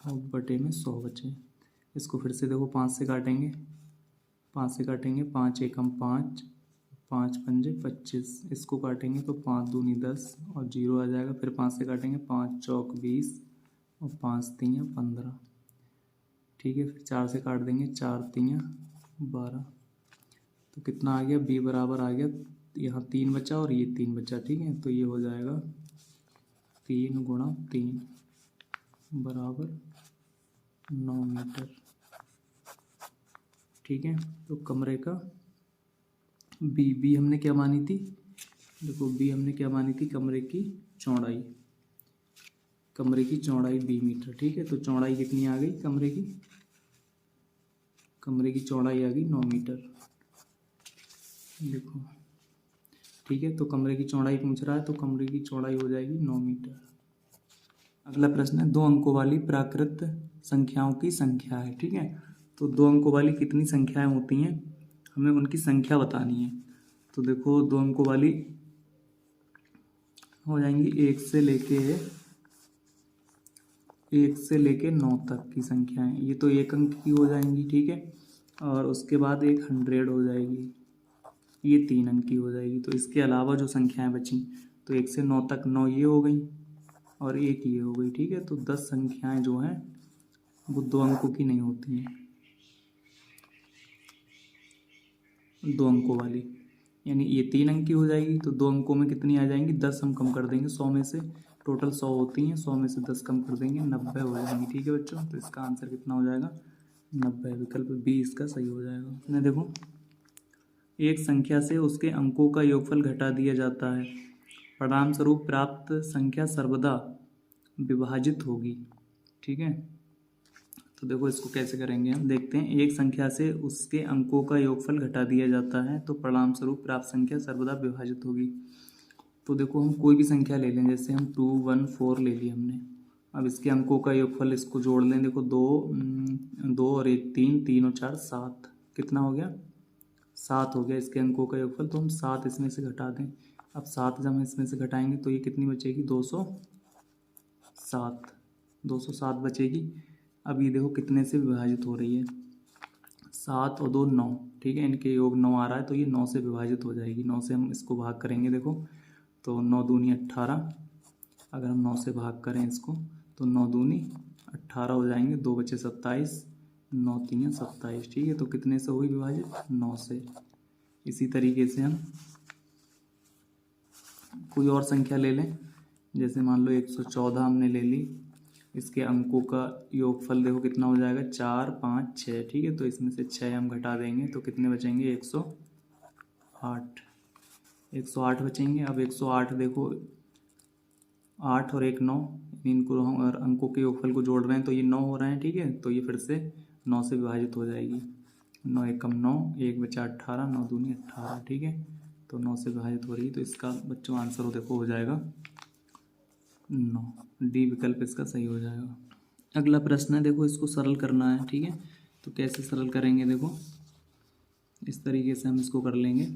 और बटे में 100 बचे। इसको फिर से देखो 5 से काटेंगे, 5 से काटेंगे, 5 एकम 5, 5 पंजे 25, इसको काटेंगे तो 5 दूनी 10 और 0 आ जाएगा। फिर 5 से काटेंगे, 5 चौक 20 और 5 तियाँ 15, ठीक है। फिर 4 से काट देंगे, 4 तियाँ 12, तो कितना आ गया, b बराबर आ गया, यहाँ 3 बचा और ये 3 बचा, ठीक है। तो ये हो जाएगा 3 गुणा 3 बराबर 9 मीटर, ठीक है। तो कमरे का बी हमने क्या मानी थी, देखो बी हमने क्या मानी थी, कमरे की चौड़ाई 20 मीटर, ठीक है। तो चौड़ाई कितनी आ गई, कमरे की चौड़ाई आ गई 9 मीटर, देखो, ठीक है। तो कमरे की चौड़ाई पूछ रहा है, तो कमरे की चौड़ाई हो जाएगी 9 मीटर। अगला प्रश्न है, 2 अंकों वाली प्राकृत संख्याओं की संख्या है, ठीक है। तो 2 अंकों वाली कितनी संख्याएं होती हैं, हमें उनकी संख्या बतानी है। तो देखो 2 अंकों वाली हो जाएंगी 1 से लेके 1 से लेके 9 तक की संख्याएं, ये तो 1 अंक की हो जाएंगी, ठीक है। और उसके बाद एक 100 हो जाएगी, ये 3 अंक की हो जाएगी। तो इसके अलावा जो संख्याएं बची, तो 1 से 9 तक 9 ये हो गई और 1 ये हो गई, ठीक है। तो 10 संख्याएं जो हैं वो 2 अंकों की नहीं होती हैं, 2 अंकों वाली, यानी ये 3 अंक की हो जाएगी। तो 2 अंकों में कितनी आ जाएंगी, 10 हम कम कर देंगे 100 में से, टोटल 100 होती हैं, 100 में से 10 कम कर देंगे, 90 हो जाएंगी, ठीक है बच्चों। तो इसका आंसर कितना हो जाएगा, 90। विकल्प बी इसका सही हो जाएगा। इसमें देखो, एक संख्या से उसके अंकों का योगफल घटा दिया जाता है, परिणामस्वरूप प्राप्त संख्या सर्वदा विभाजित होगी, ठीक है। तो देखो इसको कैसे करेंगे हम, देखते हैं। एक संख्या से उसके अंकों का योगफल घटा दिया जाता है तो परिणामस्वरूप प्राप्त संख्या सर्वदा विभाजित होगी। तो देखो हम कोई भी संख्या ले लें, जैसे हम 2, 1, 4 ले ली हमने। अब इसके अंकों का योगफल इसको जोड़ लें, देखो 2 और 1 3, 3 और 4 7, कितना हो गया, 7 हो गया इसके अंकों का योगफल। तो हम 7 इसमें से घटा दें। अब 7 जब हम इसमें से घटाएंगे तो ये कितनी बचेगी, 207, 207 बचेगी। अब ये देखो कितने से विभाजित हो रही है, 7 और 2 9, ठीक है। इनके योग 9 आ रहा है तो ये 9 से विभाजित हो जाएगी। 9 से हम इसको भाग करेंगे, देखो तो 9 दूनी 18, अगर हम 9 से भाग करें इसको तो 9 दूनी 18 हो जाएंगे, 2 बचे 27, 9 3 27, ठीक है। तो कितने से हुई विभाजित, 9 से। इसी तरीके से हम कोई और संख्या ले लें, जैसे मान लो 114 हमने ले ली, इसके अंकों का योगफल देखो कितना हो जाएगा, 4 5 6, ठीक है। तो इसमें से 6 हम घटा देंगे तो कितने बचेंगे, 108, 108 बचेंगे। अब 108 देखो, 8 और 1 9, इनको हम और अंकों के योगफल को जोड़ रहे हैं तो ये 9 हो रहे हैं, ठीक है। तो ये फिर से 9 से विभाजित हो जाएगी, 9 एकम 9, 1 बचा 18, 9 दूनी 18, ठीक है। तो 9 से विभाजित हो रही है। तो इसका बच्चों आंसर हो देखो हो जाएगा 9, डी विकल्प इसका सही हो जाएगा। अगला प्रश्न है, देखो इसको सरल करना है, ठीक है। तो कैसे सरल करेंगे, देखो इस तरीके से हम इसको कर लेंगे।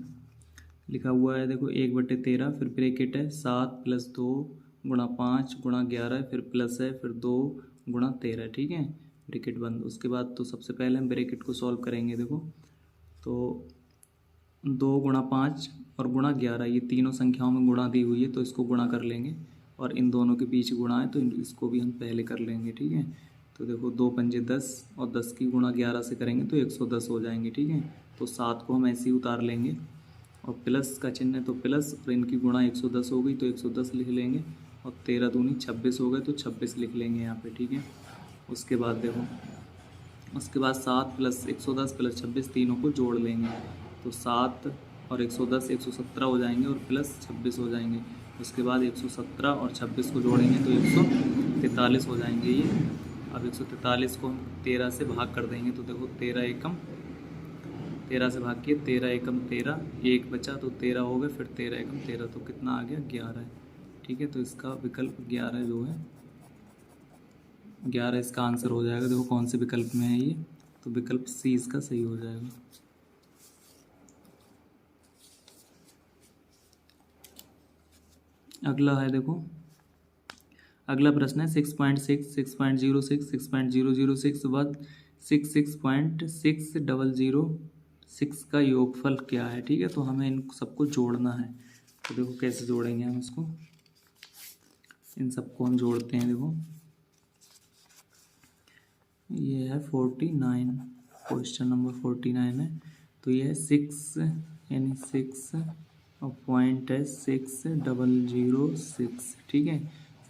लिखा हुआ है देखो 1/13, फिर ब्रैकेट है 7 + 2 गुणा 5 गुणा 11, फिर प्लस है, फिर 2 गुणा 13, ठीक है। ब्रैकेट बंद। उसके बाद तो सबसे पहले हम ब्रैकेट को सॉल्व करेंगे, देखो तो 2 गुणा 5 और गुणा 11, ये तीनों संख्याओं में गुणा दी हुई है तो इसको गुणा कर लेंगे, और इन दोनों के बीच गुणा है तो इसको भी हम पहले कर लेंगे, ठीक है। तो देखो 2 पंजे 10 और 10 की गुणा 11 से करेंगे तो 110 हो जाएंगे, ठीक है। तो 7 को हम ऐसे ही उतार लेंगे और प्लस का चिन्ह है तो प्लस, और इनकी गुणा 110 हो गई तो 110 लिख लेंगे, और 13 दूनी 26 हो गए तो 26 लिख लेंगे यहाँ पे, ठीक है। उसके बाद देखो, उसके बाद 7 + 110 + 26 तीनों को जोड़ लेंगे तो 7 और 110 117 हो जाएंगे और प्लस 26 हो जाएंगे। उसके बाद 117 और 26 को जोड़ेंगे तो 143 हो जाएंगे ये। अब 143 को हम 13 से भाग कर देंगे तो देखो 13 एकम 13 से भाग किए, 13 एकम 13, 1 बचा तो 13 हो गए, फिर 13 एकम 13, तो कितना आ गया, 11, ठीक है। तो इसका विकल्प 11 जो है, 11 इसका आंसर हो जाएगा। देखो कौन से विकल्प में है ये, तो विकल्प सी इसका सही हो जाएगा। अगला है, देखो अगला प्रश्न है 6.6, 6.06, 6.006 व 66.6006 का योगफल क्या है, ठीक है। तो हमें इन सबको जोड़ना है। तो देखो कैसे जोड़ेंगे हम इसको, इन सबको हम जोड़ते हैं। देखो ये है 49, क्वेश्चन नंबर 49 है। तो ये है 6 यानी 6 और पॉइंट है 6006, ठीक है।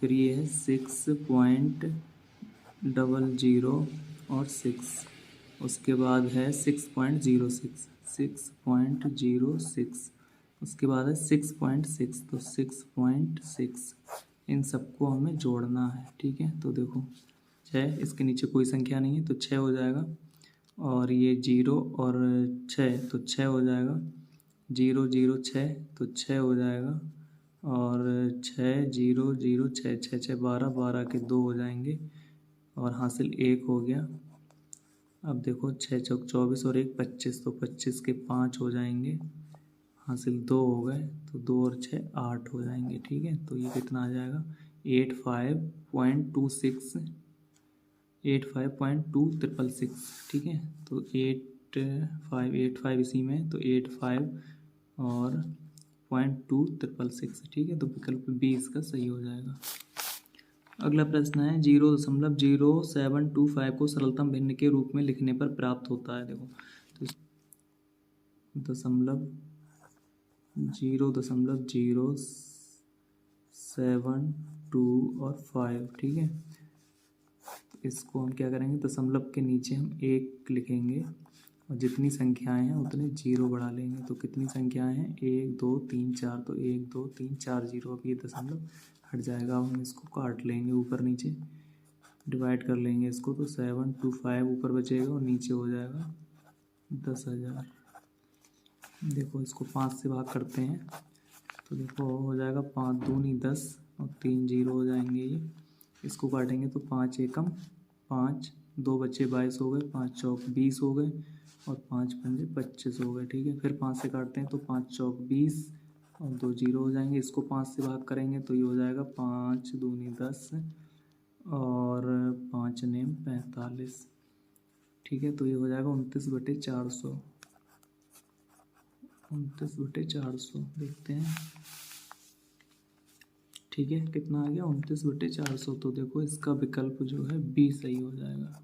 फिर ये है 6.00 और 6, उसके बाद है 6.06, 6.06, उसके बाद है 6.6, तो 6.6, इन सबको हमें जोड़ना है, ठीक है। तो देखो 6, इसके नीचे कोई संख्या नहीं है तो 6 हो जाएगा, और ये 0 और 6 तो 6 हो जाएगा, 0 0 6 तो 6 हो जाएगा, और 6 0 0 6 6 6 12, 12 के 2 हो जाएंगे, और हासिल 1 हो गया। अब देखो 6 चौक 24 और 1 25, तो 25 के 5 हो जाएंगे, हासिल 2 हो गए, तो 2 और 6 8 हो जाएंगे, ठीक है। तो ये कितना आ जाएगा, 85.26 85.2666, ठीक है। तो 8585 इसी में, तो 85 और 0.2666, ठीक है। तो विकल्प बी इसका सही हो जाएगा। अगला प्रश्न है 0.0725 को सरलतम भिन्न के रूप में लिखने पर प्राप्त होता है। देखो तो 0.072 और 5, ठीक है। तो इसको हम क्या करेंगे, दशमलव के नीचे हम 1 लिखेंगे और जितनी संख्याएं हैं उतने 0 बढ़ा लेंगे। तो कितनी संख्याएं हैं, 1 2 3 4, तो 1 2 3 4 0। अब ये दशमलव हट जाएगा, अब हम इसको काट लेंगे, ऊपर नीचे डिवाइड कर लेंगे इसको। तो 725 ऊपर बचेगा और नीचे हो जाएगा 10,000। देखो इसको 5 से भाग करते हैं तो देखो हो जाएगा 5 दूनी 10 और 3 0 हो जाएंगे ये। इसको काटेंगे तो 5 एकम 5, 2 बच्चे 22 हो गए, 5 चौक 20 हो गए और 5 पंजे 25 हो गए, ठीक है। फिर 5 से काटते हैं तो 5 चौक 20 और 2 0 हो जाएंगे। इसको 5 से भाग करेंगे तो ये हो जाएगा 5 दूनी 10 और 5 नेम 45, ठीक है। तो ये हो जाएगा 29/400, 29/400 देखते हैं, ठीक है। कितना आ गया, 29/400। तो देखो इसका विकल्प जो है बी सही हो जाएगा।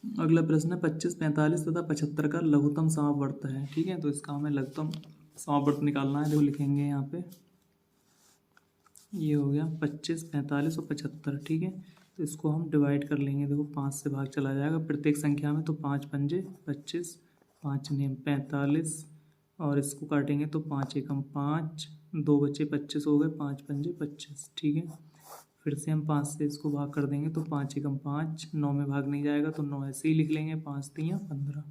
अगला प्रश्न है 25, 45 तथा 75 का लघुत्तम समावर्त है, ठीक है। तो इसका हमें लघुत्तम समावर्त निकालना है। देखो लिखेंगे यहाँ पे, ये हो गया 25, 45 और 75, ठीक है। तो इसको हम डिवाइड कर लेंगे। देखो 5 से भाग चला जाएगा प्रत्येक संख्या में, तो 5 पंजे 25, 5 नेम 45 और इसको काटेंगे तो 5 एकम 5, 2 बच्चे 25 हो गए, 5 पंजे 25, ठीक है। फिर से हम 5 से इसको भाग कर देंगे तो 5 एकम 5, 9 में भाग नहीं जाएगा तो 9 ऐसे ही लिख लेंगे, 5 3 15।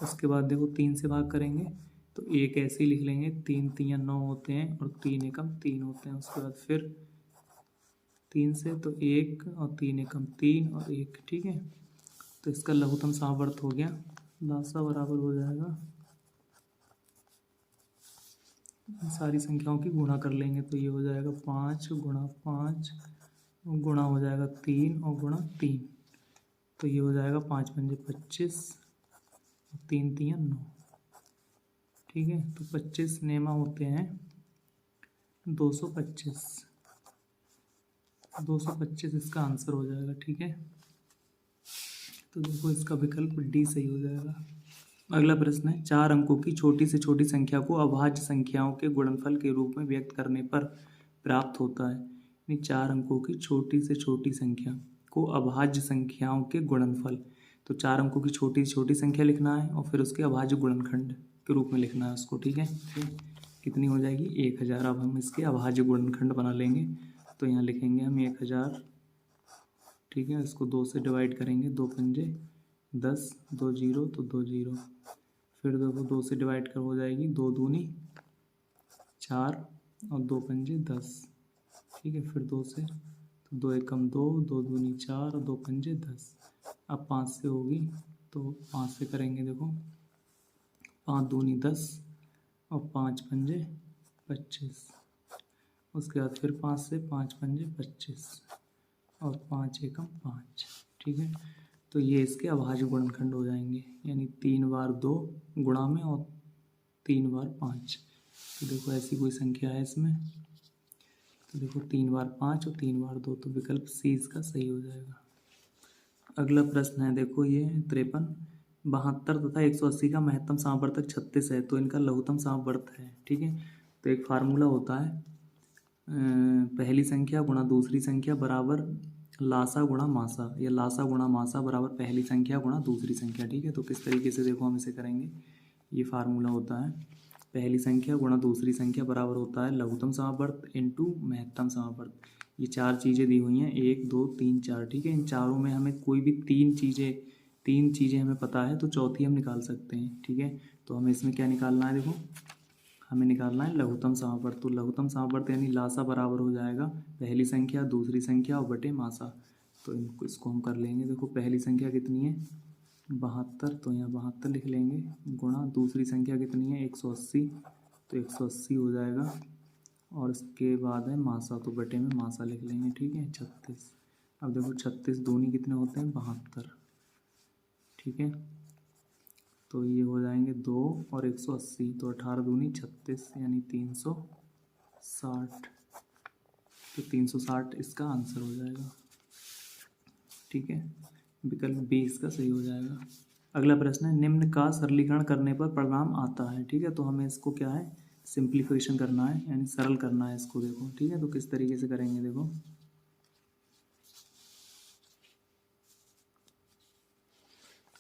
उसके बाद देखो 3 से भाग करेंगे तो 1 ऐसे ही लिख लेंगे, 3 3 9 होते हैं और 3 एकम 3 होते हैं। उसके बाद फिर 3 से तो 1 और 3 एकम 3 और 1, ठीक है। तो इसका लघुत्तम समावर्त हो गया, लासा बराबर हो जाएगा, सारी संख्याओं की गुणा कर लेंगे तो ये हो जाएगा 5 गुणा 5 गुणा हो जाएगा 3 और गुणा 3, तो ये हो जाएगा 5 पंजे 25 और 3 3 9, ठीक है। तो 25 नेमा होते हैं 225, 225 इसका आंसर हो जाएगा, ठीक है। तो देखो इसका विकल्प डी सही हो जाएगा। अगला प्रश्न है 4 अंकों की छोटी से छोटी संख्या को अभाज्य संख्याओं के गुणनफल के रूप में व्यक्त करने पर प्राप्त होता है। यानी 4 अंकों की छोटी से छोटी संख्या को अभाज्य संख्याओं के गुणनफल, तो 4 अंकों की छोटी से छोटी संख्या लिखना है और फिर उसके अभाज्य गुणनखंड के रूप में लिखना है उसको, ठीक है। कितनी हो जाएगी, 1000। अब हम इसके अभाज्य गुणनखंड बना लेंगे तो यहाँ लिखेंगे हम 1000, ठीक है। इसको 2 से डिवाइड करेंगे, 2 पंजे 10, 2 0 तो 2 0। फिर देखो 2 से डिवाइड कर हो जाएगी, 2 दूनी 4 और 2 पंजे 10, ठीक है। फिर 2 से तो 2 एकम 2, 2 दूनी 4 और 2 पंजे 10। अब 5 से होगी तो 5 से करेंगे, देखो 5 दूनी 10 और 5 पंजे 25। उसके बाद फिर 5 से 5 पंजे 25 और 5 एकम 5, ठीक है। तो ये इसके अभाज्य गुणनखंड हो जाएंगे, यानी 3 बार 2 गुणा में और 3 बार 5। तो देखो ऐसी कोई संख्या है इसमें, तो देखो 3 बार 5 और 3 बार 2, तो विकल्प सी इसका सही हो जाएगा। अगला प्रश्न है देखो ये 53, 72 तथा 180 का महत्तम समावर्तक 36 है, तो इनका लघुत्तम समावर्त है, ठीक है। तो एक फार्मूला होता है, पहली संख्या गुणा दूसरी संख्या बराबर लासा गुणा मासा, या लासा गुणा मासा बराबर पहली संख्या गुणा दूसरी संख्या, ठीक है। तो किस तरीके से देखो हम इसे करेंगे, ये फार्मूला होता है, पहली संख्या गुणा दूसरी संख्या बराबर होता है लघुत्तम समावर्त इनटू महत्तम समावर्त। ये 4 चीज़ें दी हुई हैं, 1 2 3 4, ठीक है। इन चारों में हमें कोई भी 3 चीज़ें हमें पता है तो चौथी हम निकाल सकते हैं, ठीक है। तो हमें इसमें क्या निकालना है, देखो हमें निकालना है लघुत्तम समावर्त। तो लघुत्तम समावर्त यानी लासा बराबर हो जाएगा पहली संख्या दूसरी संख्या और बटे मासा। तो इसको हम कर लेंगे, देखो पहली संख्या कितनी है 72, तो यहाँ 72 लिख लेंगे, गुणा दूसरी संख्या कितनी है 180, तो 180 हो जाएगा और इसके बाद है मासा, तो बटे में मासा लिख लेंगे, ठीक है 36। अब देखो 36 दूनी कितने होते हैं 72, ठीक है। तो ये हो जाएंगे 2 और 180, तो 18 दूनी 36 यानी 360। तो 360 इसका आंसर हो जाएगा, ठीक है। विकल्प बी इसका सही हो जाएगा। अगला प्रश्न है, निम्न का सरलीकरण करने पर परिणाम आता है, ठीक है। तो हमें इसको क्या है, सिंप्लीफिकेशन करना है, यानी सरल करना है इसको, देखो, ठीक है। तो किस तरीके से करेंगे, देखो,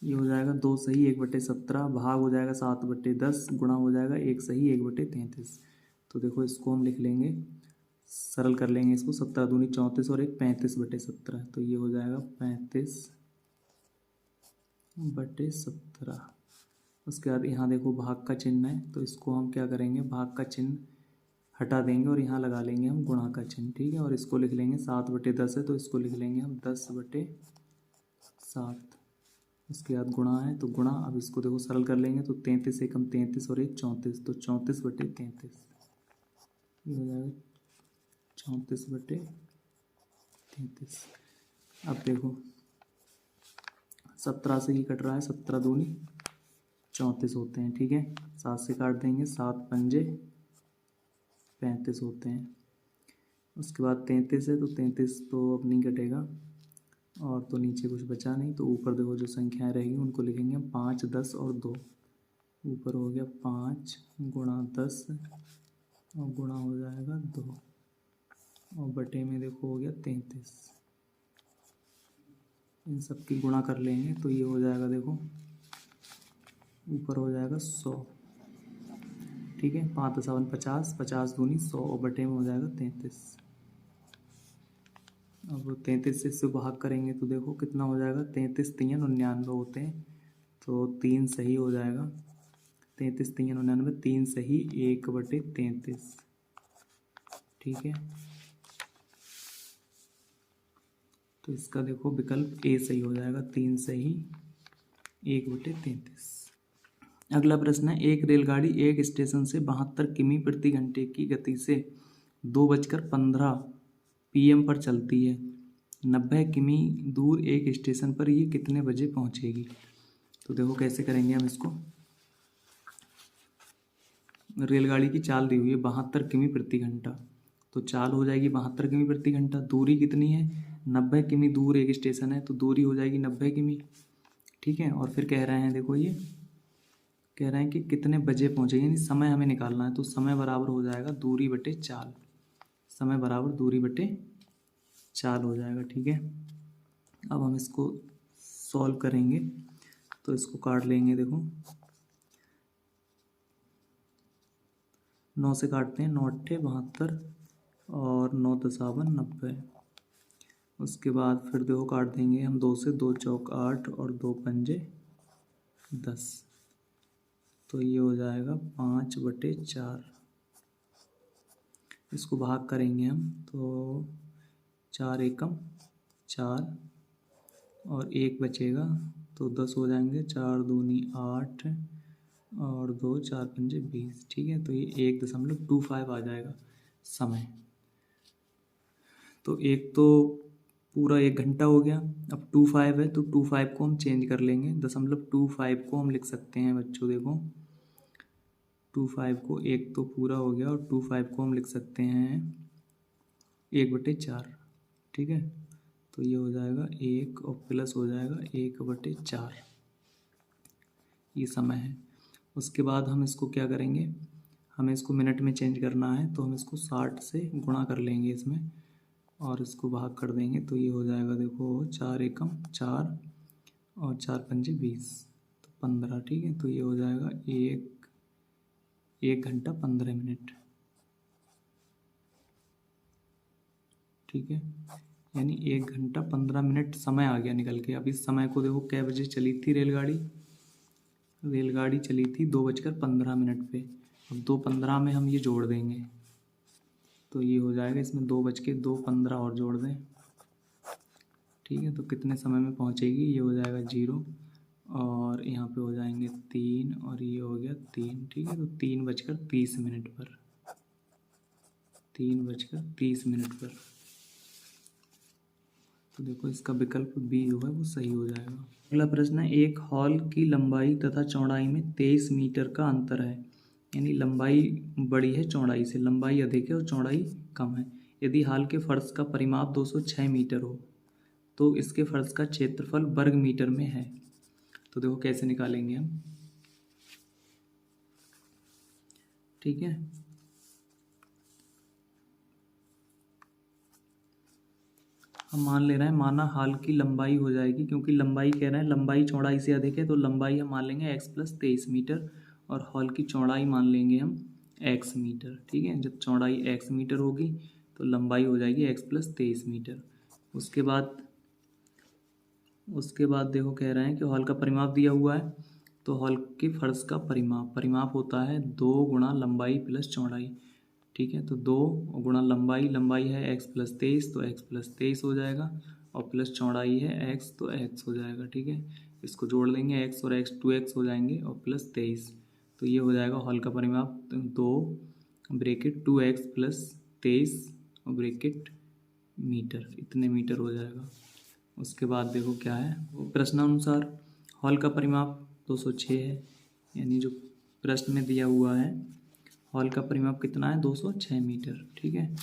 ये हो जाएगा 2 सही 1/17, भाग हो जाएगा 7/10, गुणा हो जाएगा 1 सही 1/33। तो देखो इसको हम लिख लेंगे, सरल कर लेंगे इसको, 17 दूनी 34 और 1 35/17। तो ये हो जाएगा 35/17। उसके बाद यहाँ देखो भाग का चिन्ह है, तो इसको हम क्या करेंगे, भाग का चिन्ह हटा देंगे और यहाँ लगा लेंगे हम गुणा का चिन्ह, ठीक है। और इसको लिख लेंगे 7/10 है, तो इसको लिख लेंगे हम 10/7। उसके बाद गुणा है, तो गुणा, अब इसको देखो सरल कर लेंगे, तो 33 एकम 33 और 1 34, तो 34/33। ये हो जाएगा 34/33। अब देखो 17 से ही कट रहा है, 17 दूनी 34 होते हैं, ठीक है। 7 से काट देंगे, 7 पंजे 35 होते हैं। उसके बाद 33 है, तो 33 तो अब नहीं कटेगा, और तो नीचे कुछ बचा नहीं, तो ऊपर देखो जो संख्याएं रहेंगी उनको लिखेंगे हम 5 10 और 2। ऊपर हो गया 5 गुणा 10 और गुणा हो जाएगा 2, और बटे में देखो हो गया 33। इन सब की गुणा कर लेंगे, तो ये हो जाएगा, देखो ऊपर हो जाएगा 100, ठीक है। 5 × 7 50, 50 दूनी 100 और बटे में हो जाएगा 33। अब 33 से इससे भाग करेंगे तो देखो कितना हो जाएगा, 33 × 3 = 99 होते हैं, तो 3 सही हो जाएगा। 33 × 3 = 99, 3 सही 1/33, ठीक है। तो इसका देखो विकल्प ए सही हो जाएगा, 3 सही 1/33। अगला प्रश्न है, एक रेलगाड़ी एक स्टेशन से 72 किमी प्रति घंटे की गति से 2:15 PM पर चलती है। 90 किमी दूर एक स्टेशन पर ये कितने बजे पहुंचेगी। तो देखो कैसे करेंगे हम इसको, रेलगाड़ी की चाल दी हुई है 72 किमी प्रति घंटा, तो चाल हो जाएगी 72 किमी प्रति घंटा। दूरी कितनी है, 90 किमी दूर एक स्टेशन है, तो दूरी हो जाएगी 90 किमी, ठीक है। और फिर कह रहे हैं, देखो ये कह रहे हैं कि कितने बजे पहुंचेगी, यानी समय हमें निकालना है। तो समय बराबर हो जाएगा दूरी बटे चाल, समय बराबर दूरी बटे चाल हो जाएगा, ठीक है। अब हम इसको सॉल्व करेंगे, तो इसको काट लेंगे, देखो 9 से काटते हैं, 9 × 8 = 72 और 9 × 10 = 90। उसके बाद फिर देखो काट देंगे हम 2 से, 2 चौक 8 और 2 पंजे 10। तो ये हो जाएगा 5/4। इसको भाग करेंगे हम, तो 4 एकम 4 और 1 बचेगा, तो 10 हो जाएंगे, 4 दूनी 8 और 2 4 पंजे 20, ठीक है। तो ये 1.25 आ जाएगा समय। तो एक तो पूरा 1 घंटा हो गया, अब 25 है, तो 25 को हम चेंज कर लेंगे, 0.25 को हम लिख सकते हैं बच्चों, देखो 25 को, एक तो पूरा हो गया, और 25 को हम लिख सकते हैं 1/4, ठीक है। तो ये हो जाएगा 1 और प्लस हो जाएगा 1/4, ये समय है। उसके बाद हम इसको क्या करेंगे, हमें इसको मिनट में चेंज करना है, तो हम इसको 60 से गुणा कर लेंगे इसमें, और इसको भाग कर देंगे, तो ये हो जाएगा, देखो 4 एकम 4 और 4 पंजे 20, तो 15, ठीक है। तो ये हो जाएगा 1 घंटा 15 मिनट, ठीक है। यानी 1 घंटा 15 मिनट समय आ गया निकल के। अब इस समय को देखो कै बजे चली थी रेलगाड़ी, रेलगाड़ी चली थी 2:15 पे। अब 2:15 में हम ये जोड़ देंगे, तो ये हो जाएगा, इसमें 2:15 और जोड़ दें, ठीक है। तो कितने समय में पहुंचेगी, ये हो जाएगा 0 और यहाँ पे हो जाएंगे 3 और ये हो गया 3, ठीक है। तो 3:30 पर, 3:30 पर। तो देखो इसका विकल्प बी जो है वो सही हो जाएगा। अगला प्रश्न है, एक हॉल की लंबाई तथा चौड़ाई में 23 मीटर का अंतर है, यानी लंबाई बड़ी है चौड़ाई से, लंबाई अधिक है और चौड़ाई कम है। यदि हॉल के फर्श का परिमाप 206 मीटर हो तो इसके फर्श का क्षेत्रफल वर्ग मीटर में है। तो देखो कैसे निकालेंगे हम, ठीक है। हम मान ले रहे हैं, माना हॉल की लंबाई हो जाएगी, क्योंकि लंबाई कह रहे हैं लंबाई चौड़ाई से अधिक है, तो लंबाई हम मान लेंगे x+23 मीटर और हॉल की चौड़ाई मान लेंगे हम x मीटर, ठीक है। जब चौड़ाई x मीटर होगी तो लंबाई हो जाएगी x+23 मीटर। उसके बाद देखो कह रहे हैं कि हॉल का परिमाप दिया हुआ है, तो हॉल के फर्श का परिमाप होता है 2 गुणा लंबाई प्लस चौड़ाई, ठीक है। तो 2 गुणा लंबाई है x+23 तो x+23 हो जाएगा, और प्लस चौड़ाई है x तो x हो जाएगा, ठीक है। इसको जोड़ लेंगे, x और x 2x हो जाएंगे और प्लस 23, तो ये हो जाएगा हॉल का परिमाप 2 ब्रैकेट 2x प्लस 23 और ब्रैकेट मीटर, इतने मीटर हो जाएगा। उसके बाद देखो क्या है, वो प्रश्नानुसार हॉल का परिमाप 206 है, यानी जो प्रश्न में दिया हुआ है हॉल का परिमाप कितना है 206 मीटर, ठीक है।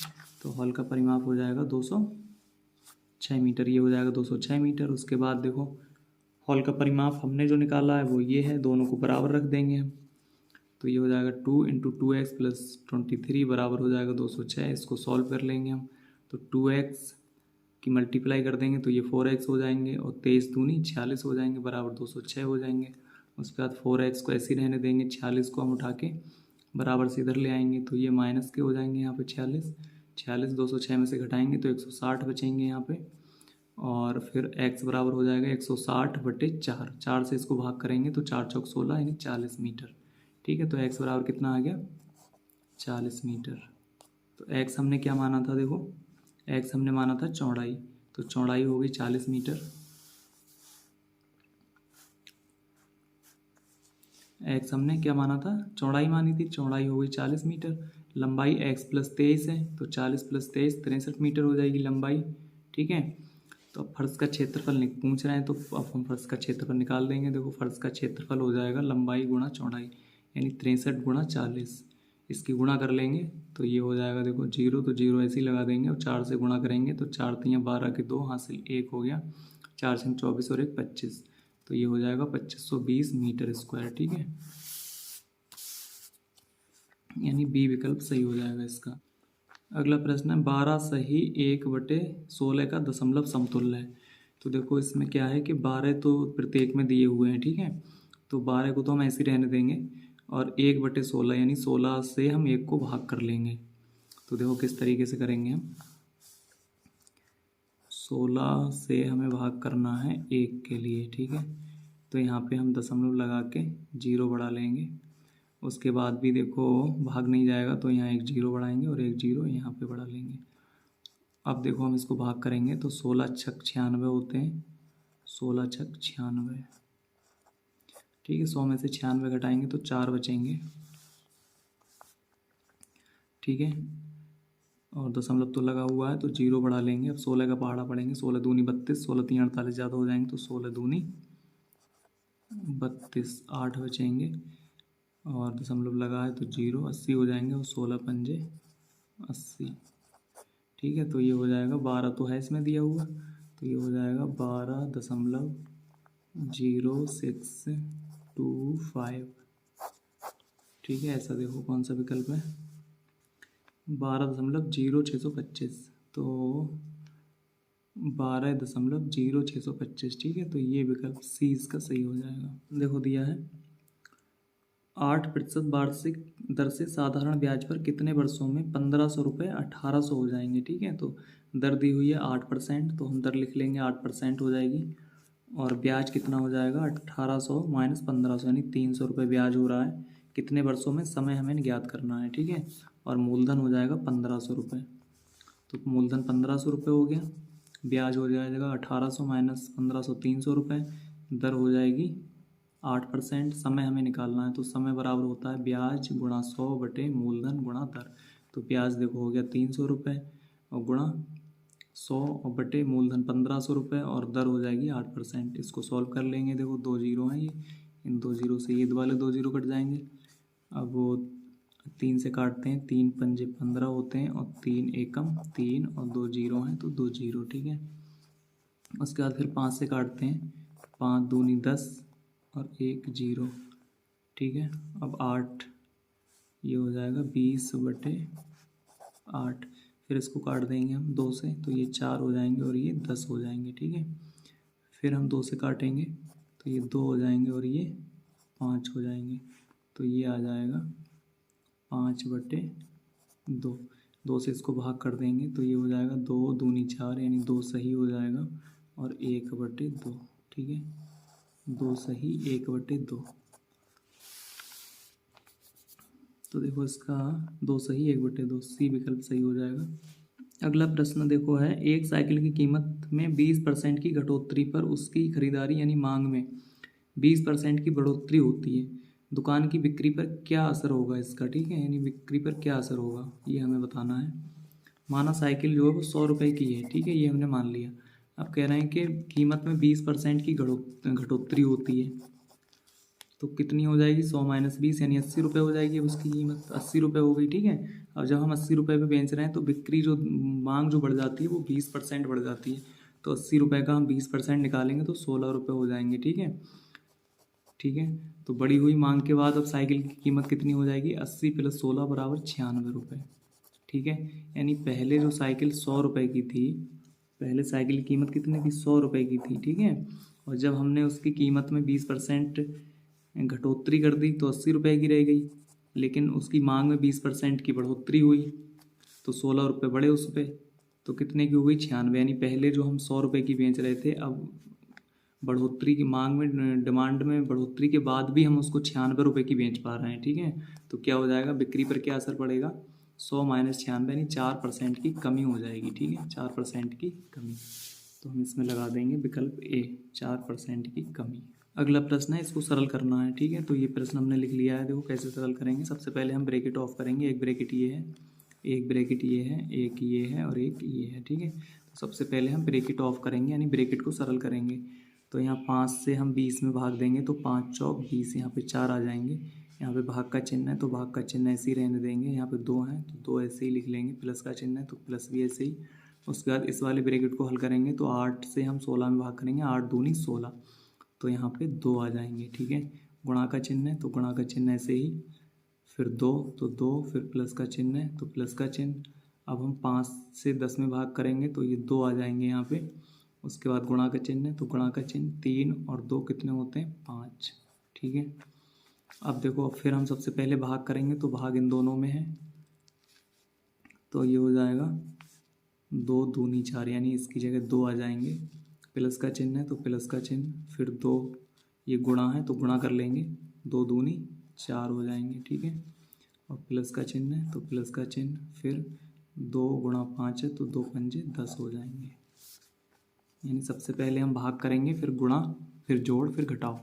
तो हॉल का परिमाप हो जाएगा 206 मीटर, ये हो जाएगा 206 मीटर। उसके बाद देखो हॉल का परिमाप हमने जो निकाला है वो ये है, दोनों को बराबर रख देंगे हम, तो ये हो जाएगा 2 × 2x + 23 बराबर हो जाएगा 206। इसको सॉल्व कर लेंगे हम, तो 2x की मल्टीप्लाई कर देंगे तो ये 4x हो जाएंगे, और 23 दूनी 46 हो जाएंगे, बराबर 206 हो जाएंगे। उसके बाद 4x को ऐसे ही रहने देंगे, 46 को हम उठा के बराबर से इधर ले आएंगे, तो ये माइनस के हो जाएंगे यहाँ पे 46 206 में से घटाएंगे तो 160 बचेंगे यहाँ पे, और फिर x बराबर हो जाएगा 160/4, 4 से इसको भाग करेंगे तो 4 चौक 16 यानी 40 मीटर, ठीक है। तो x बराबर कितना आ गया 40 मीटर। तो x हमने क्या माना था, देखो x हमने माना था चौड़ाई, तो चौड़ाई हो गई 40 मीटर, x हमने क्या माना था चौड़ाई मानी थी, चौड़ाई हो गई 40 मीटर। लंबाई x+23 है तो 40 + 23 63 मीटर हो जाएगी लंबाई, ठीक है। तो अब फर्श का क्षेत्रफल पूछ रहे हैं, तो अब हम फर्श का क्षेत्रफल निकाल देंगे। देखो फर्श का क्षेत्रफल हो जाएगा लंबाई गुणा चौड़ाई, यानी 63 × 40, इसकी गुणा कर लेंगे तो ये हो जाएगा, देखो 0 तो 0 ऐसे ही लगा देंगे, और 4 से गुणा करेंगे तो 4 × 12 के 2 हासिल 1 हो गया, 4 × 24 और 1 25, तो ये हो जाएगा 2520 मीटर स्क्वायर, ठीक है। यानी बी विकल्प सही हो जाएगा इसका। अगला प्रश्न है, 12 सही 1/16 का दशमलव समतुल्य है। तो देखो इसमें क्या है कि 12 तो प्रत्येक में दिए हुए हैं, ठीक है, तो 12 को तो हम ऐसे ही रहने देंगे, और 1/16 यानी 16 से हम 1 को भाग कर लेंगे। तो देखो किस तरीके से करेंगे हम, 16 से हमें भाग करना है 1 के लिए, ठीक है। तो यहाँ पे हम दशमलव लगा के 0 बढ़ा लेंगे। उसके बाद भी देखो भाग नहीं जाएगा तो यहाँ 1 0 बढ़ाएंगे और 1 0 यहाँ पे बढ़ा लेंगे। अब देखो हम इसको भाग करेंगे तो 16 छक 96 होते हैं, 16 छक 96, ठीक है। 100 में से 96 घटाएंगे तो 4 बचेंगे, ठीक है, और दशमलव तो लगा हुआ है तो 0 बढ़ा लेंगे। अब 16 का पहाड़ा पड़ेंगे, 16 दूनी 32, 16 3 48 ज़्यादा हो जाएंगे, तो 16 दूनी 32, 8 बचेंगे, और दशमलव लगा है तो 0, 80 हो जाएंगे, और 16 पंजे 80, ठीक है। तो ये हो जाएगा 12 तो है इसमें दिया हुआ, तो ये हो जाएगा 12.0625, ठीक है। ऐसा देखो कौन सा विकल्प है, 12.0625, तो 12.0625, ठीक है। तो ये विकल्प सी इसका सही हो जाएगा। देखो दिया है 8% वार्षिक दर से साधारण ब्याज पर कितने वर्षों में 1500 रुपये 1800 हो जाएंगे, ठीक है। तो दर दी हुई है 8%, तो हम दर लिख लेंगे 8% हो जाएगी, और ब्याज कितना हो जाएगा 1800 - 1500 यानी 300 रुपये ब्याज हो रहा है। कितने वर्षों में, समय हमें ज्ञात करना है, ठीक है। और मूलधन हो जाएगा 1500 रुपये, तो मूलधन 1500 रुपये हो गया, ब्याज हो जाएगा 1800 - 1500 300 रुपये, दर हो जाएगी 8%, समय हमें निकालना है तो समय बराबर होता है ब्याज गुणा 100 बटे मूलधन गुणा दर। तो ब्याज देखो हो गया 300 रुपये और गुणा 100 और बटे मूलधन 1500 रुपये और दर हो जाएगी 8%। इसको सॉल्व कर लेंगे। देखो 2 जीरो हैं ये, इन 2 जीरो से ये वाले 2 जीरो कट जाएंगे। अब वो 3 से काटते हैं, 3 पंजे 15 होते हैं और 3 एकम 3 और 2 जीरो हैं तो 2 जीरो, ठीक है। उसके बाद फिर 5 से काटते हैं, 5 दूनी 10 और 1 जीरो, ठीक है। अब 8, ये हो जाएगा 20 बटे 8। फिर इसको काट देंगे हम 2 से, तो ये 4 हो जाएंगे और ये 10 हो जाएंगे, ठीक है। फिर हम 2 से काटेंगे तो ये 2 हो जाएंगे और ये 5 हो जाएंगे, तो ये आ जाएगा 5 बटे 2। 2 से इसको भाग कर देंगे तो ये हो जाएगा 2 दूनी 4, यानी 2 सही हो जाएगा और 1 बटे 2, ठीक है। 2 सही 1 बटे 2। तो देखो इसका 2 सही 1 बटे 2, सी विकल्प सही हो जाएगा। अगला प्रश्न देखो है, एक साइकिल की कीमत में 20% की घटोतरी पर उसकी खरीदारी यानी मांग में 20% की बढ़ोतरी होती है। दुकान की बिक्री पर क्या असर होगा इसका, ठीक है, यानी बिक्री पर क्या असर होगा ये हमें बताना है। माना साइकिल जो है वो 100 रुपये की है, ठीक है, ये हमने मान लिया। अब कह रहे हैं कि कीमत में 20% की घटोतरी होती है, तो कितनी हो जाएगी, 100 माइनस 20 यानी 80 रुपये हो जाएगी। अब उसकी कीमत 80 रुपये हो गई, ठीक है। अब जब हम 80 रुपये पे बेच रहे हैं तो बिक्री जो मांग जो बढ़ जाती है वो 20% बढ़ जाती है, तो 80 रुपये का हम 20% निकालेंगे तो 16 रुपये हो जाएंगे, ठीक है। ठीक है, तो बढ़ी हुई मांग के बाद अब साइकिल की कीमत कितनी हो जाएगी, 80 प्लस 16 बराबर 96 रुपये, ठीक है। यानी पहले जो साइकिल 100 रुपये की थी, पहले साइकिल की कीमत कितनी थी, 100 रुपये की थी, ठीक है। और जब हमने उसकी कीमत में 20% घटोतरी कर दी तो 80 रुपये की रह गई, लेकिन उसकी मांग में 20% की बढ़ोतरी हुई तो 16 रुपये बढ़े उस पर, तो कितने की हो गई, 96। यानी पहले जो हम 100 रुपये की बेच रहे थे, अब बढ़ोतरी की मांग में, डिमांड में बढ़ोतरी के बाद भी हम उसको 96 रुपये की बेच पा रहे हैं, ठीक है। तो क्या हो जाएगा, बिक्री पर क्या असर पड़ेगा, 100 माइनस 96 यानी 4% की कमी हो जाएगी, ठीक है, 4% की कमी। तो हम इसमें लगा देंगे विकल्प ए, 4% की कमी। अगला प्रश्न है, इसको सरल करना है, ठीक है। तो ये प्रश्न हमने लिख लिया है, देखो कैसे सरल करेंगे। सबसे पहले हम ब्रैकेट ऑफ करेंगे, एक ब्रैकेट ये है, एक ब्रैकेट ये है, एक ये है और एक ये है, ठीक है। तो सबसे पहले हम ब्रैकेट ऑफ करेंगे यानी ब्रैकेट को सरल करेंगे। तो यहाँ 5 से हम 20 में भाग देंगे तो 5 चौक 20, यहाँ पे 4 आ जाएंगे। यहाँ पे भाग का चिन्ह है तो भाग का चिन्ह ऐसे ही रहने देंगे। यहाँ पे 2 है तो 2 ऐसे ही लिख लेंगे, प्लस का चिन्ह है तो प्लस भी ऐसे ही। उसके बाद इस वाले ब्रैकेट को हल करेंगे तो 8 से हम 16 में भाग करेंगे, 8 दूनी 16, तो यहाँ पे 2 आ जाएंगे, ठीक है। गुणा का चिन्ह है तो गुणा का चिन्ह ऐसे ही, फिर 2 तो 2, फिर प्लस का चिन्ह है तो प्लस का चिन्ह। अब हम 5 से 10 में भाग करेंगे तो ये 2 आ जाएंगे यहाँ पे। उसके बाद गुणा का चिन्ह है तो गुणा का चिन्ह, 3 और 2 कितने होते हैं, 5, ठीक है। अब देखो, अब फिर हम सबसे पहले भाग करेंगे तो भाग इन दोनों में है, तो ये हो जाएगा 2 दूनी 4, यानी इसकी जगह 2 आ जाएंगे। प्लस का चिन्ह है तो प्लस का चिन्ह, फिर 2, ये गुणा है तो गुणा कर लेंगे, 2 दूनी 4 हो जाएंगे, ठीक है। और प्लस का चिन्ह है तो प्लस का चिन्ह, फिर 2 गुणा 5 है तो 2 पंजे 10 हो जाएंगे। यानी सबसे पहले हम भाग करेंगे, फिर गुणा, फिर जोड़, फिर घटाओ।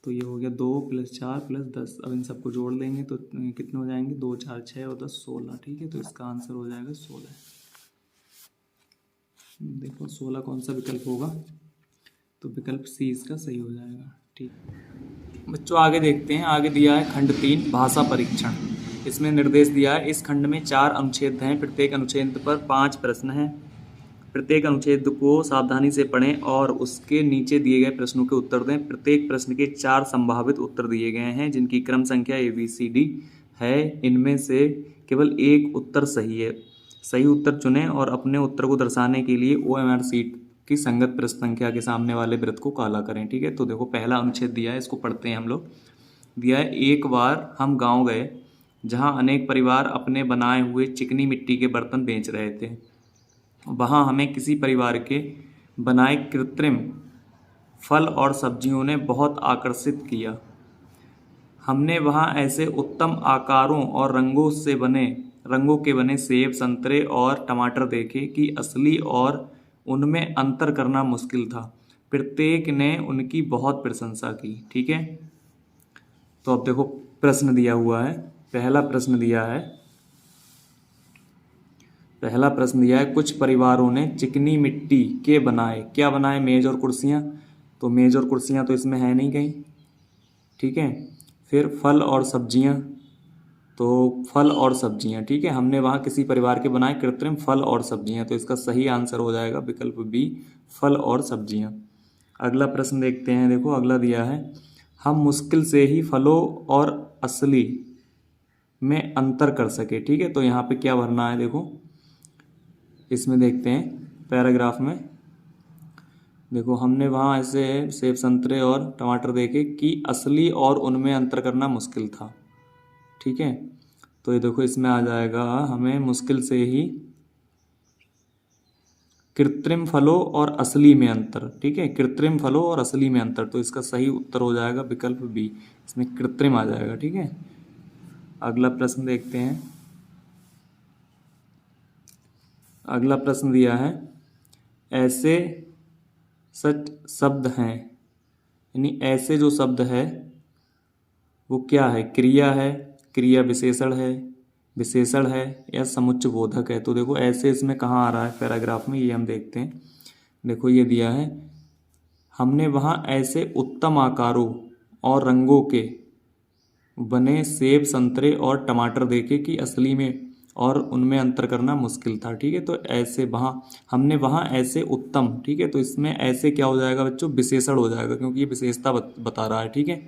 तो ये हो गया 2 प्लस 4 प्लस 10। अब इन सबको जोड़ लेंगे तो कितने हो जाएंगे, 2 4 6 और 10 16, ठीक है। तो इसका आंसर हो जाएगा 16। देखो 16 कौन सा विकल्प होगा, तो विकल्प सी इसका सही हो जाएगा, ठीक। बच्चों आगे देखते हैं, आगे दिया है खंड 3 भाषा परीक्षण। इसमें निर्देश दिया है, इस खंड में 4 अनुच्छेद हैं, प्रत्येक अनुच्छेद पर 5 प्रश्न हैं। प्रत्येक अनुच्छेद को सावधानी से पढ़ें और उसके नीचे दिए गए प्रश्नों के उत्तर दें। प्रत्येक प्रश्न के 4 संभावित उत्तर दिए गए हैं जिनकी क्रम संख्या ABCD है। इनमें से केवल एक उत्तर सही है। सही उत्तर चुनें और अपने उत्तर को दर्शाने के लिए OMR शीट की संगत प्रश्न संख्या के सामने वाले वृत्त को काला करें, ठीक है। तो देखो पहला अनुच्छेद दिया है, इसको पढ़ते हैं हम लोग। दिया है, एक बार हम गाँव गए जहाँ अनेक परिवार अपने बनाए हुए चिकनी मिट्टी के बर्तन बेच रहे थे। वहाँ हमें किसी परिवार के बनाए कृत्रिम फल और सब्जियों ने बहुत आकर्षित किया। हमने वहाँ ऐसे उत्तम आकारों और रंगों के बने सेब, संतरे और टमाटर देखे कि असली और उनमें अंतर करना मुश्किल था। प्रत्येक ने उनकी बहुत प्रशंसा की, ठीक है। तो अब देखो प्रश्न दिया हुआ है, पहला प्रश्न दिया है, पहला प्रश्न दिया है, कुछ परिवारों ने चिकनी मिट्टी के बनाए, क्या बनाए, मेज और कुर्सियाँ। तो मेज और कुर्सियाँ तो इसमें है नहीं कहीं, ठीक है। फिर फल और सब्जियाँ, तो फल और सब्जियाँ, ठीक है, हमने वहाँ किसी परिवार के बनाए कृत्रिम फल और सब्जियाँ, तो इसका सही आंसर हो जाएगा विकल्प बी, फल और सब्जियाँ। अगला प्रश्न देखते हैं, देखो अगला दिया है, हम मुश्किल से ही फलों और असली में अंतर कर सके, ठीक है। तो यहाँ पे क्या भरना है, देखो इसमें देखते हैं पैराग्राफ में, देखो हमने वहाँ ऐसे सेब संतरे और टमाटर देखे कि असली और उनमें अंतर करना मुश्किल था, ठीक है। तो ये देखो इसमें आ जाएगा, हमें मुश्किल से ही कृत्रिम फलों और असली में अंतर, ठीक है, कृत्रिम फलों और असली में अंतर, तो इसका सही उत्तर हो जाएगा विकल्प बी, इसमें कृत्रिम आ जाएगा, ठीक है। अगला प्रश्न देखते हैं, अगला प्रश्न दिया है, ऐसे सच शब्द हैं, यानी ऐसे जो शब्द है वो क्या है, क्रिया है, क्रिया विशेषण है या समुच्चय बोधक है। तो देखो ऐसे इसमें कहाँ आ रहा है पैराग्राफ में, ये हम देखते हैं। देखो ये दिया है, हमने वहाँ ऐसे उत्तम आकारों और रंगों के बने सेब संतरे और टमाटर देखे कि असली में और उनमें अंतर करना मुश्किल था, ठीक है। तो ऐसे वहाँ हमने वहाँ ऐसे उत्तम, ठीक है, तो इसमें ऐसे क्या हो जाएगा बच्चों, विशेषण हो जाएगा, क्योंकि ये विशेषता बता रहा है, ठीक है।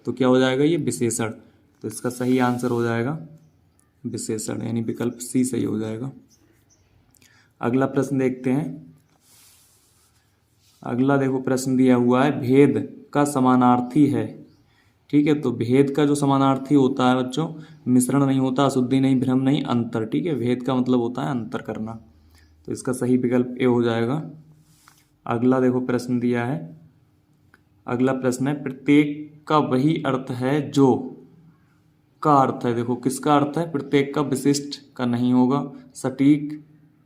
तो क्या हो जाएगा, ये विशेषण, तो इसका सही आंसर हो जाएगा विशेषण, यानी विकल्प सी सही हो जाएगा। अगला प्रश्न देखते हैं, अगला देखो प्रश्न दिया हुआ है, भेद का समानार्थी है, ठीक है। तो भेद का जो समानार्थी होता है बच्चों, मिश्रण नहीं होता, अशुद्धि नहीं, भ्रम नहीं, अंतर, ठीक है। भेद का मतलब होता है अंतर करना, तो इसका सही विकल्प ए हो जाएगा। अगला देखो प्रश्न दिया है, अगला प्रश्न है, प्रत्येक का वही अर्थ है जो, का अर्थ है, देखो किसका अर्थ है, प्रत्येक का, विशिष्ट का नहीं होगा, सटीक,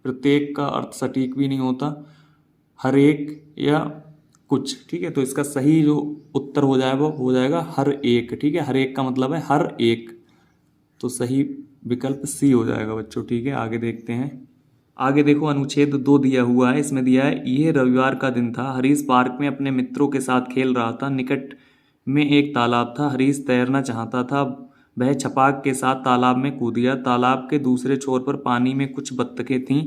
प्रत्येक का अर्थ सटीक भी नहीं होता, हर एक या कुछ, ठीक है। तो इसका सही जो उत्तर हो जाएगा वो हो जाएगा हर एक, ठीक है, हर एक का मतलब है हर एक, तो सही विकल्प सी हो जाएगा बच्चों, ठीक है। आगे देखते हैं, आगे देखो अनुच्छेद 2 दिया हुआ है, इसमें दिया है, यह रविवार का दिन था, हरीश पार्क में अपने मित्रों के साथ खेल रहा था, निकट में एक तालाब था, हरीश तैरना चाहता था, वह छपाक के साथ तालाब में कूद गया, तालाब के दूसरे छोर पर पानी में कुछ बत्तखें थीं,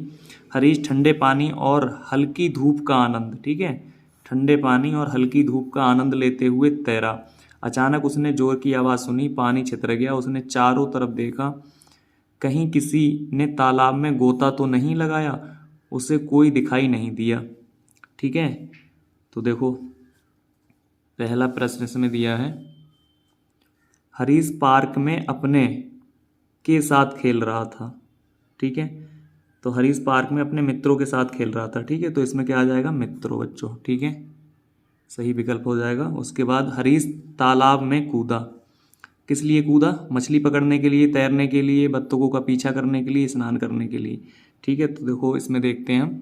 हरीश ठंडे पानी और हल्की धूप का आनंद, ठीक है, ठंडे पानी और हल्की धूप का आनंद लेते हुए तैरा, अचानक उसने जोर की आवाज़ सुनी, पानी छितर गया, उसने चारों तरफ देखा, कहीं किसी ने तालाब में गोता तो नहीं लगाया, उसे कोई दिखाई नहीं दिया, ठीक है। तो देखो पहला प्रश्न इसमें दिया है, हरीश पार्क में अपने के साथ खेल रहा था, ठीक है। तो हरीश पार्क में अपने मित्रों के साथ खेल रहा था, ठीक है, तो इसमें क्या आ जाएगा, मित्रों बच्चों, ठीक है, सही विकल्प हो जाएगा। उसके बाद हरीश तालाब में कूदा, किस लिए कूदा, मछली पकड़ने के लिए, तैरने के लिए, बत्तखों का पीछा करने के लिए, स्नान करने के लिए, ठीक है। तो देखो इसमें देखते हैं हम,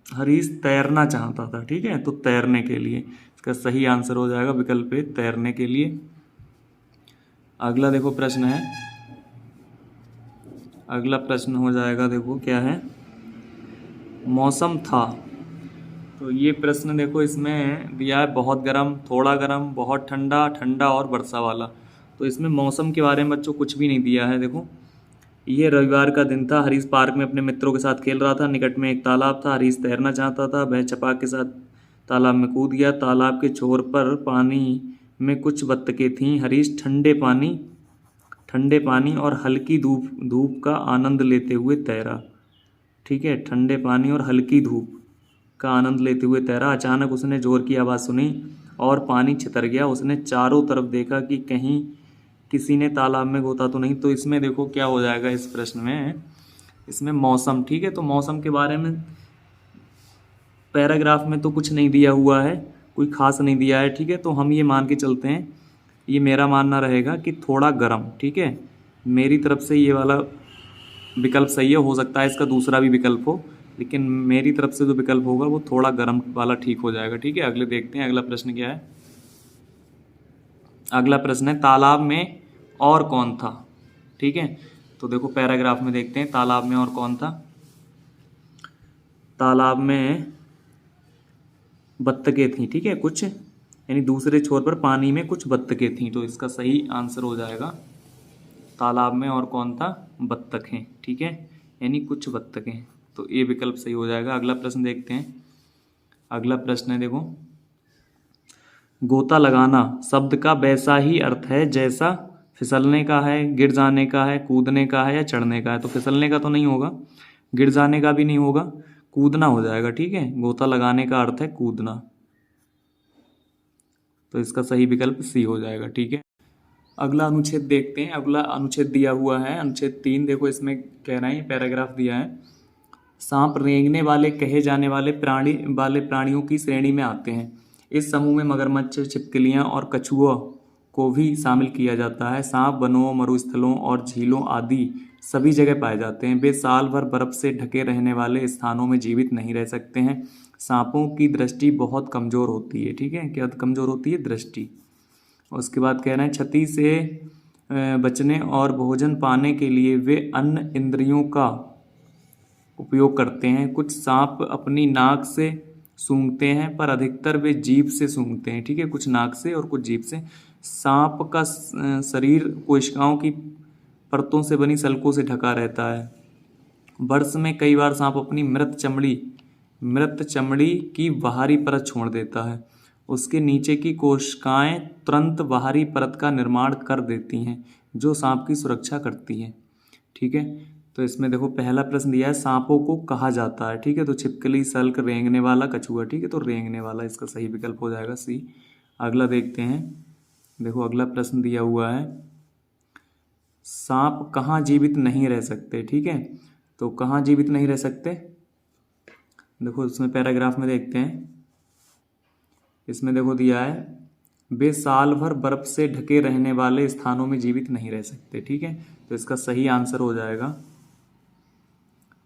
हरीश तैरना चाहता था, ठीक है, तो तैरने के लिए, इसका सही आंसर हो जाएगा विकल्प ए, तैरने के लिए। अगला देखो प्रश्न है, अगला प्रश्न हो जाएगा, देखो क्या है, मौसम था, तो ये प्रश्न देखो इसमें दिया है, बहुत गर्म, थोड़ा गर्म, बहुत ठंडा, ठंडा और वर्षा वाला, तो इसमें मौसम के बारे में बच्चों कुछ भी नहीं दिया है। देखो ये रविवार का दिन था, हरीश पार्क में अपने मित्रों के साथ खेल रहा था, निकट में एक तालाब था, हरीश तैरना चाहता था, वह छपाक के साथ तालाब में कूद गया, तालाब के छोर पर पानी में कुछ बत्तखें थीं, हरीश ठंडे पानी और हल्की धूप का आनंद लेते हुए तैरा, ठीक है, ठंडे पानी और हल्की धूप का आनंद लेते हुए तैरा, अचानक उसने जोर की आवाज़ सुनी और पानी छितर गया, उसने चारों तरफ देखा कि कहीं किसी ने तालाब में गोता तो नहीं। तो इसमें देखो क्या हो जाएगा इस प्रश्न में, इसमें मौसम, ठीक है, तो मौसम के बारे में पैराग्राफ में तो कुछ नहीं दिया हुआ है, कोई खास नहीं दिया है, ठीक है। तो हम ये मान के चलते हैं, ये मेरा मानना रहेगा कि थोड़ा गर्म, ठीक है, मेरी तरफ से ये वाला विकल्प सही है, हो सकता है इसका दूसरा भी विकल्प हो, लेकिन मेरी तरफ से जो विकल्प होगा वो थोड़ा गर्म वाला ठीक हो जाएगा, ठीक है। अगले देखते हैं, अगला प्रश्न क्या है, अगला प्रश्न है, तालाब में और कौन था, ठीक है। तो देखो पैराग्राफ में देखते हैं, तालाब में और कौन था, तालाब में बत्तखें थी, ठीक है, कुछ, यानी दूसरे छोर पर पानी में कुछ बत्तखें थी, तो इसका सही आंसर हो जाएगा तालाब में और कौन था, बत्तखें, ठीक है, यानी कुछ बत्तखें, तो ये विकल्प सही हो जाएगा। अगला प्रश्न देखते हैं। अगला प्रश्न है देखो, गोता लगाना शब्द का वैसा ही अर्थ है जैसा फिसलने का है, गिर जाने का है, कूदने का है या चढ़ने का है। तो फिसलने का तो नहीं होगा, गिर जाने का भी नहीं होगा, कूदना हो जाएगा, ठीक है, गोता लगाने का अर्थ है कूदना, तो इसका सही विकल्प सी हो जाएगा, ठीक है। अगला अनुच्छेद देखते हैं। अगला अनुच्छेद दिया हुआ है अनुच्छेद 3, देखो इसमें कह रहे हैं, पैराग्राफ दिया है, सांप रेंगने वाले कहे जाने वाले प्राणियों की श्रेणी में आते हैं। इस समूह में मगरमच्छ, छिपकलियां और कछुआ को भी शामिल किया जाता है। सांप वनों, मरुस्थलों और झीलों आदि सभी जगह पाए जाते हैं। वे साल भर बर्फ से ढके रहने वाले स्थानों में जीवित नहीं रह सकते हैं। सांपों की दृष्टि बहुत कमजोर होती है, ठीक है, क्या कमजोर होती है, दृष्टि। उसके बाद कह रहे हैं क्षति से बचने और भोजन पाने के लिए वे अन्य इंद्रियों का उपयोग करते हैं। कुछ सांप अपनी नाक से सूंघते हैं पर अधिकतर वे जीभ से सूंघते हैं, ठीक है, कुछ नाक से और कुछ जीभ से। सांप का शरीर कोशिकाओं की परतों से बनी सल्कों से ढका रहता है। वर्ष में कई बार सांप अपनी मृत चमड़ी की बाहरी परत छोड़ देता है। उसके नीचे की कोशिकाएं तुरंत बाहरी परत का निर्माण कर देती हैं जो सांप की सुरक्षा करती हैं, ठीक है। तो इसमें देखो पहला प्रश्न दिया है, सांपों को कहा जाता है, ठीक है, तो छिपकली, सल्क, रेंगने वाला, कछुआ, ठीक है, तो रेंगने वाला इसका सही विकल्प हो जाएगा सी। अगला देखते हैं, देखो अगला प्रश्न दिया हुआ है, सांप कहाँ जीवित नहीं रह सकते, ठीक है, तो कहाँ जीवित नहीं रह सकते, देखो इसमें पैराग्राफ में देखते हैं, इसमें देखो दिया है, वे साल भर बर्फ से ढके रहने वाले स्थानों में जीवित नहीं रह सकते, ठीक है, तो इसका सही आंसर हो जाएगा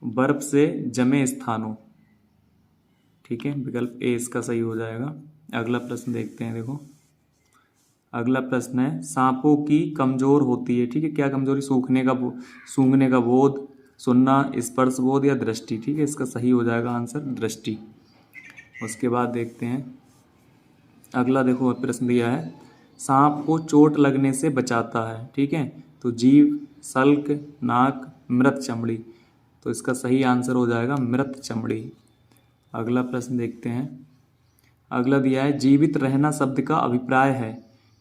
बर्फ से जमे स्थानों, ठीक है, विकल्प ए इसका सही हो जाएगा। अगला प्रश्न देखते हैं, देखो अगला प्रश्न है, सांपों की कमजोर होती है, ठीक है, क्या कमजोरी, सूंघने का बोध, सुनना, स्पर्श बोध या दृष्टि, ठीक है, इसका सही हो जाएगा आंसर दृष्टि। उसके बाद देखते हैं अगला, देखो प्रश्न दिया है, सांप को चोट लगने से बचाता है, ठीक है, तो जीभ, सल्क, नाक, मृत चमड़ी, तो इसका सही आंसर हो जाएगा मृत चमड़ी। अगला प्रश्न देखते हैं। अगला दिया है, जीवित रहना शब्द का अभिप्राय है,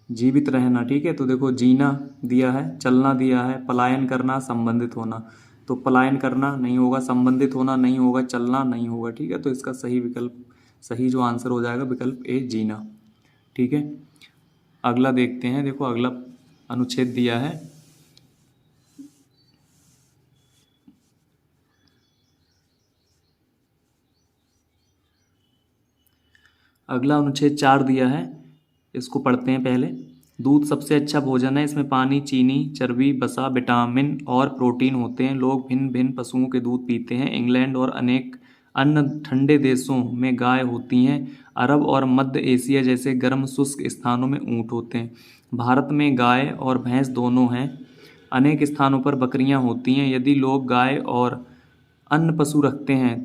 जीवित रहना, ठीक है, तो देखो जीना दिया है, चलना दिया है, पलायन करना, संबंधित होना, तो पलायन करना नहीं होगा, संबंधित होना नहीं होगा, चलना नहीं होगा, ठीक है, तो इसका सही विकल्प, सही जो आंसर हो जाएगा विकल्प ए जीना, ठीक है। अगला देखते हैं, देखो अगला अनुच्छेद दिया है, अगला अनुच्छेद 4 दिया है, इसको पढ़ते हैं पहले। दूध सबसे अच्छा भोजन है, इसमें पानी, चीनी, चर्बी, वसा, विटामिन और प्रोटीन होते हैं। लोग भिन्न भिन्न पशुओं के दूध पीते हैं। इंग्लैंड और अनेक अन्य ठंडे देशों में गाय होती हैं। अरब और मध्य एशिया जैसे गर्म शुष्क स्थानों में ऊँट होते हैं। भारत में गाय और भैंस दोनों हैं। अनेक स्थानों पर बकरियां होती हैं। यदि लोग गाय और अन्य पशु रखते हैं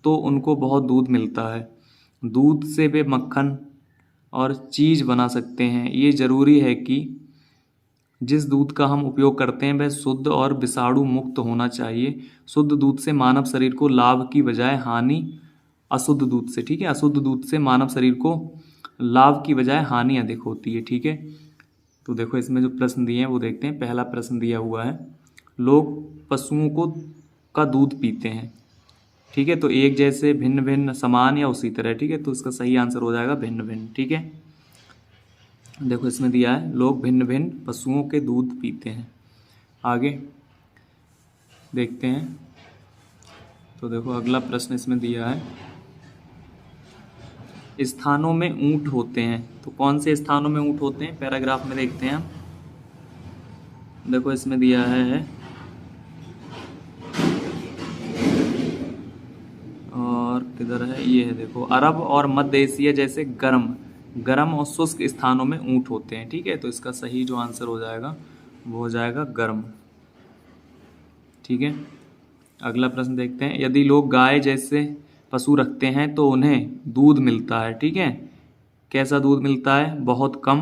तो उनको बहुत दूध मिलता है। दूध से वे मक्खन और चीज़ बना सकते हैं। ये ज़रूरी है कि जिस दूध का हम उपयोग करते हैं वह शुद्ध और विषाणु मुक्त होना चाहिए। शुद्ध दूध से मानव शरीर को लाभ की बजाय हानि, अशुद्ध दूध से, ठीक है, अशुद्ध दूध से मानव शरीर को लाभ की बजाय हानि अधिक होती है, ठीक है। तो देखो इसमें जो प्रश्न दिए हैं वो देखते हैं। पहला प्रश्न दिया हुआ है, लोग पशुओं का दूध पीते हैं, ठीक है, तो एक जैसे, भिन्न भिन्न, समान या उसी तरह, ठीक है, तो इसका सही आंसर हो जाएगा भिन्न भिन्न, ठीक है। देखो इसमें दिया है, लोग भिन्न भिन्न पशुओं के दूध पीते हैं। आगे देखते हैं, तो देखो अगला प्रश्न इसमें दिया है, स्थानों में ऊंट होते हैं, तो कौन से स्थानों में ऊंट होते हैं, पैराग्राफ में देखते हैं हम। देखो इसमें दिया है, और किधर है, ये है, देखो अरब और मध्य एशिया जैसे गर्म और शुष्क स्थानों में ऊंट होते हैं, ठीक है, तो इसका सही जो आंसर हो जाएगा वो हो जाएगा गर्म। ठीक है। अगला प्रश्न देखते हैं, यदि लोग गाय जैसे पशु रखते हैं तो उन्हें दूध मिलता है, ठीक है। कैसा दूध मिलता है? बहुत कम,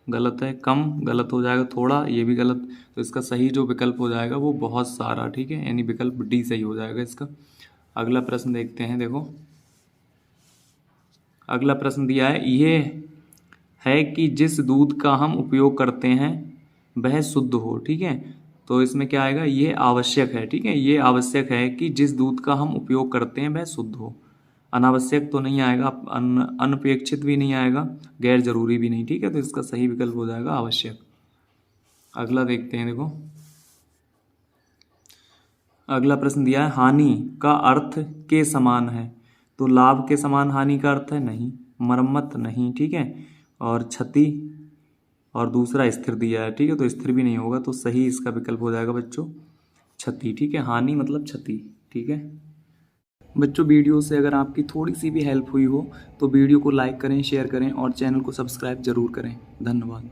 गलत है। कम गलत हो जाएगा, थोड़ा ये भी गलत। तो इसका सही जो विकल्प हो जाएगा वो बहुत सारा, ठीक है, यानी विकल्प डी सही हो जाएगा इसका। अगला प्रश्न देखते हैं, देखो अगला प्रश्न दिया है, ये है कि जिस दूध का हम उपयोग करते हैं वह शुद्ध हो, ठीक है। तो इसमें क्या आएगा? ये आवश्यक है, ठीक है, ये आवश्यक है कि जिस दूध का हम उपयोग करते हैं वह शुद्ध हो। अनावश्यक तो नहीं आएगा, अनपेक्षित भी नहीं आएगा, गैर जरूरी भी नहीं, ठीक है। तो इसका सही विकल्प हो जाएगा आवश्यक। अगला देखते हैं, देखो अगला प्रश्न दिया है, हानि का अर्थ के समान है। तो लाभ के समान हानि का अर्थ है नहीं, मरम्मत नहीं, ठीक है, और क्षति, और दूसरा स्थिर दिया है, ठीक है, तो स्थिर भी नहीं होगा। तो सही इसका विकल्प हो जाएगा बच्चों क्षति, ठीक है। हानि मतलब क्षति, ठीक है। बच्चों वीडियो से अगर आपकी थोड़ी सी भी हेल्प हुई हो तो वीडियो को लाइक करें, शेयर करें और चैनल को सब्सक्राइब जरूर करें। धन्यवाद।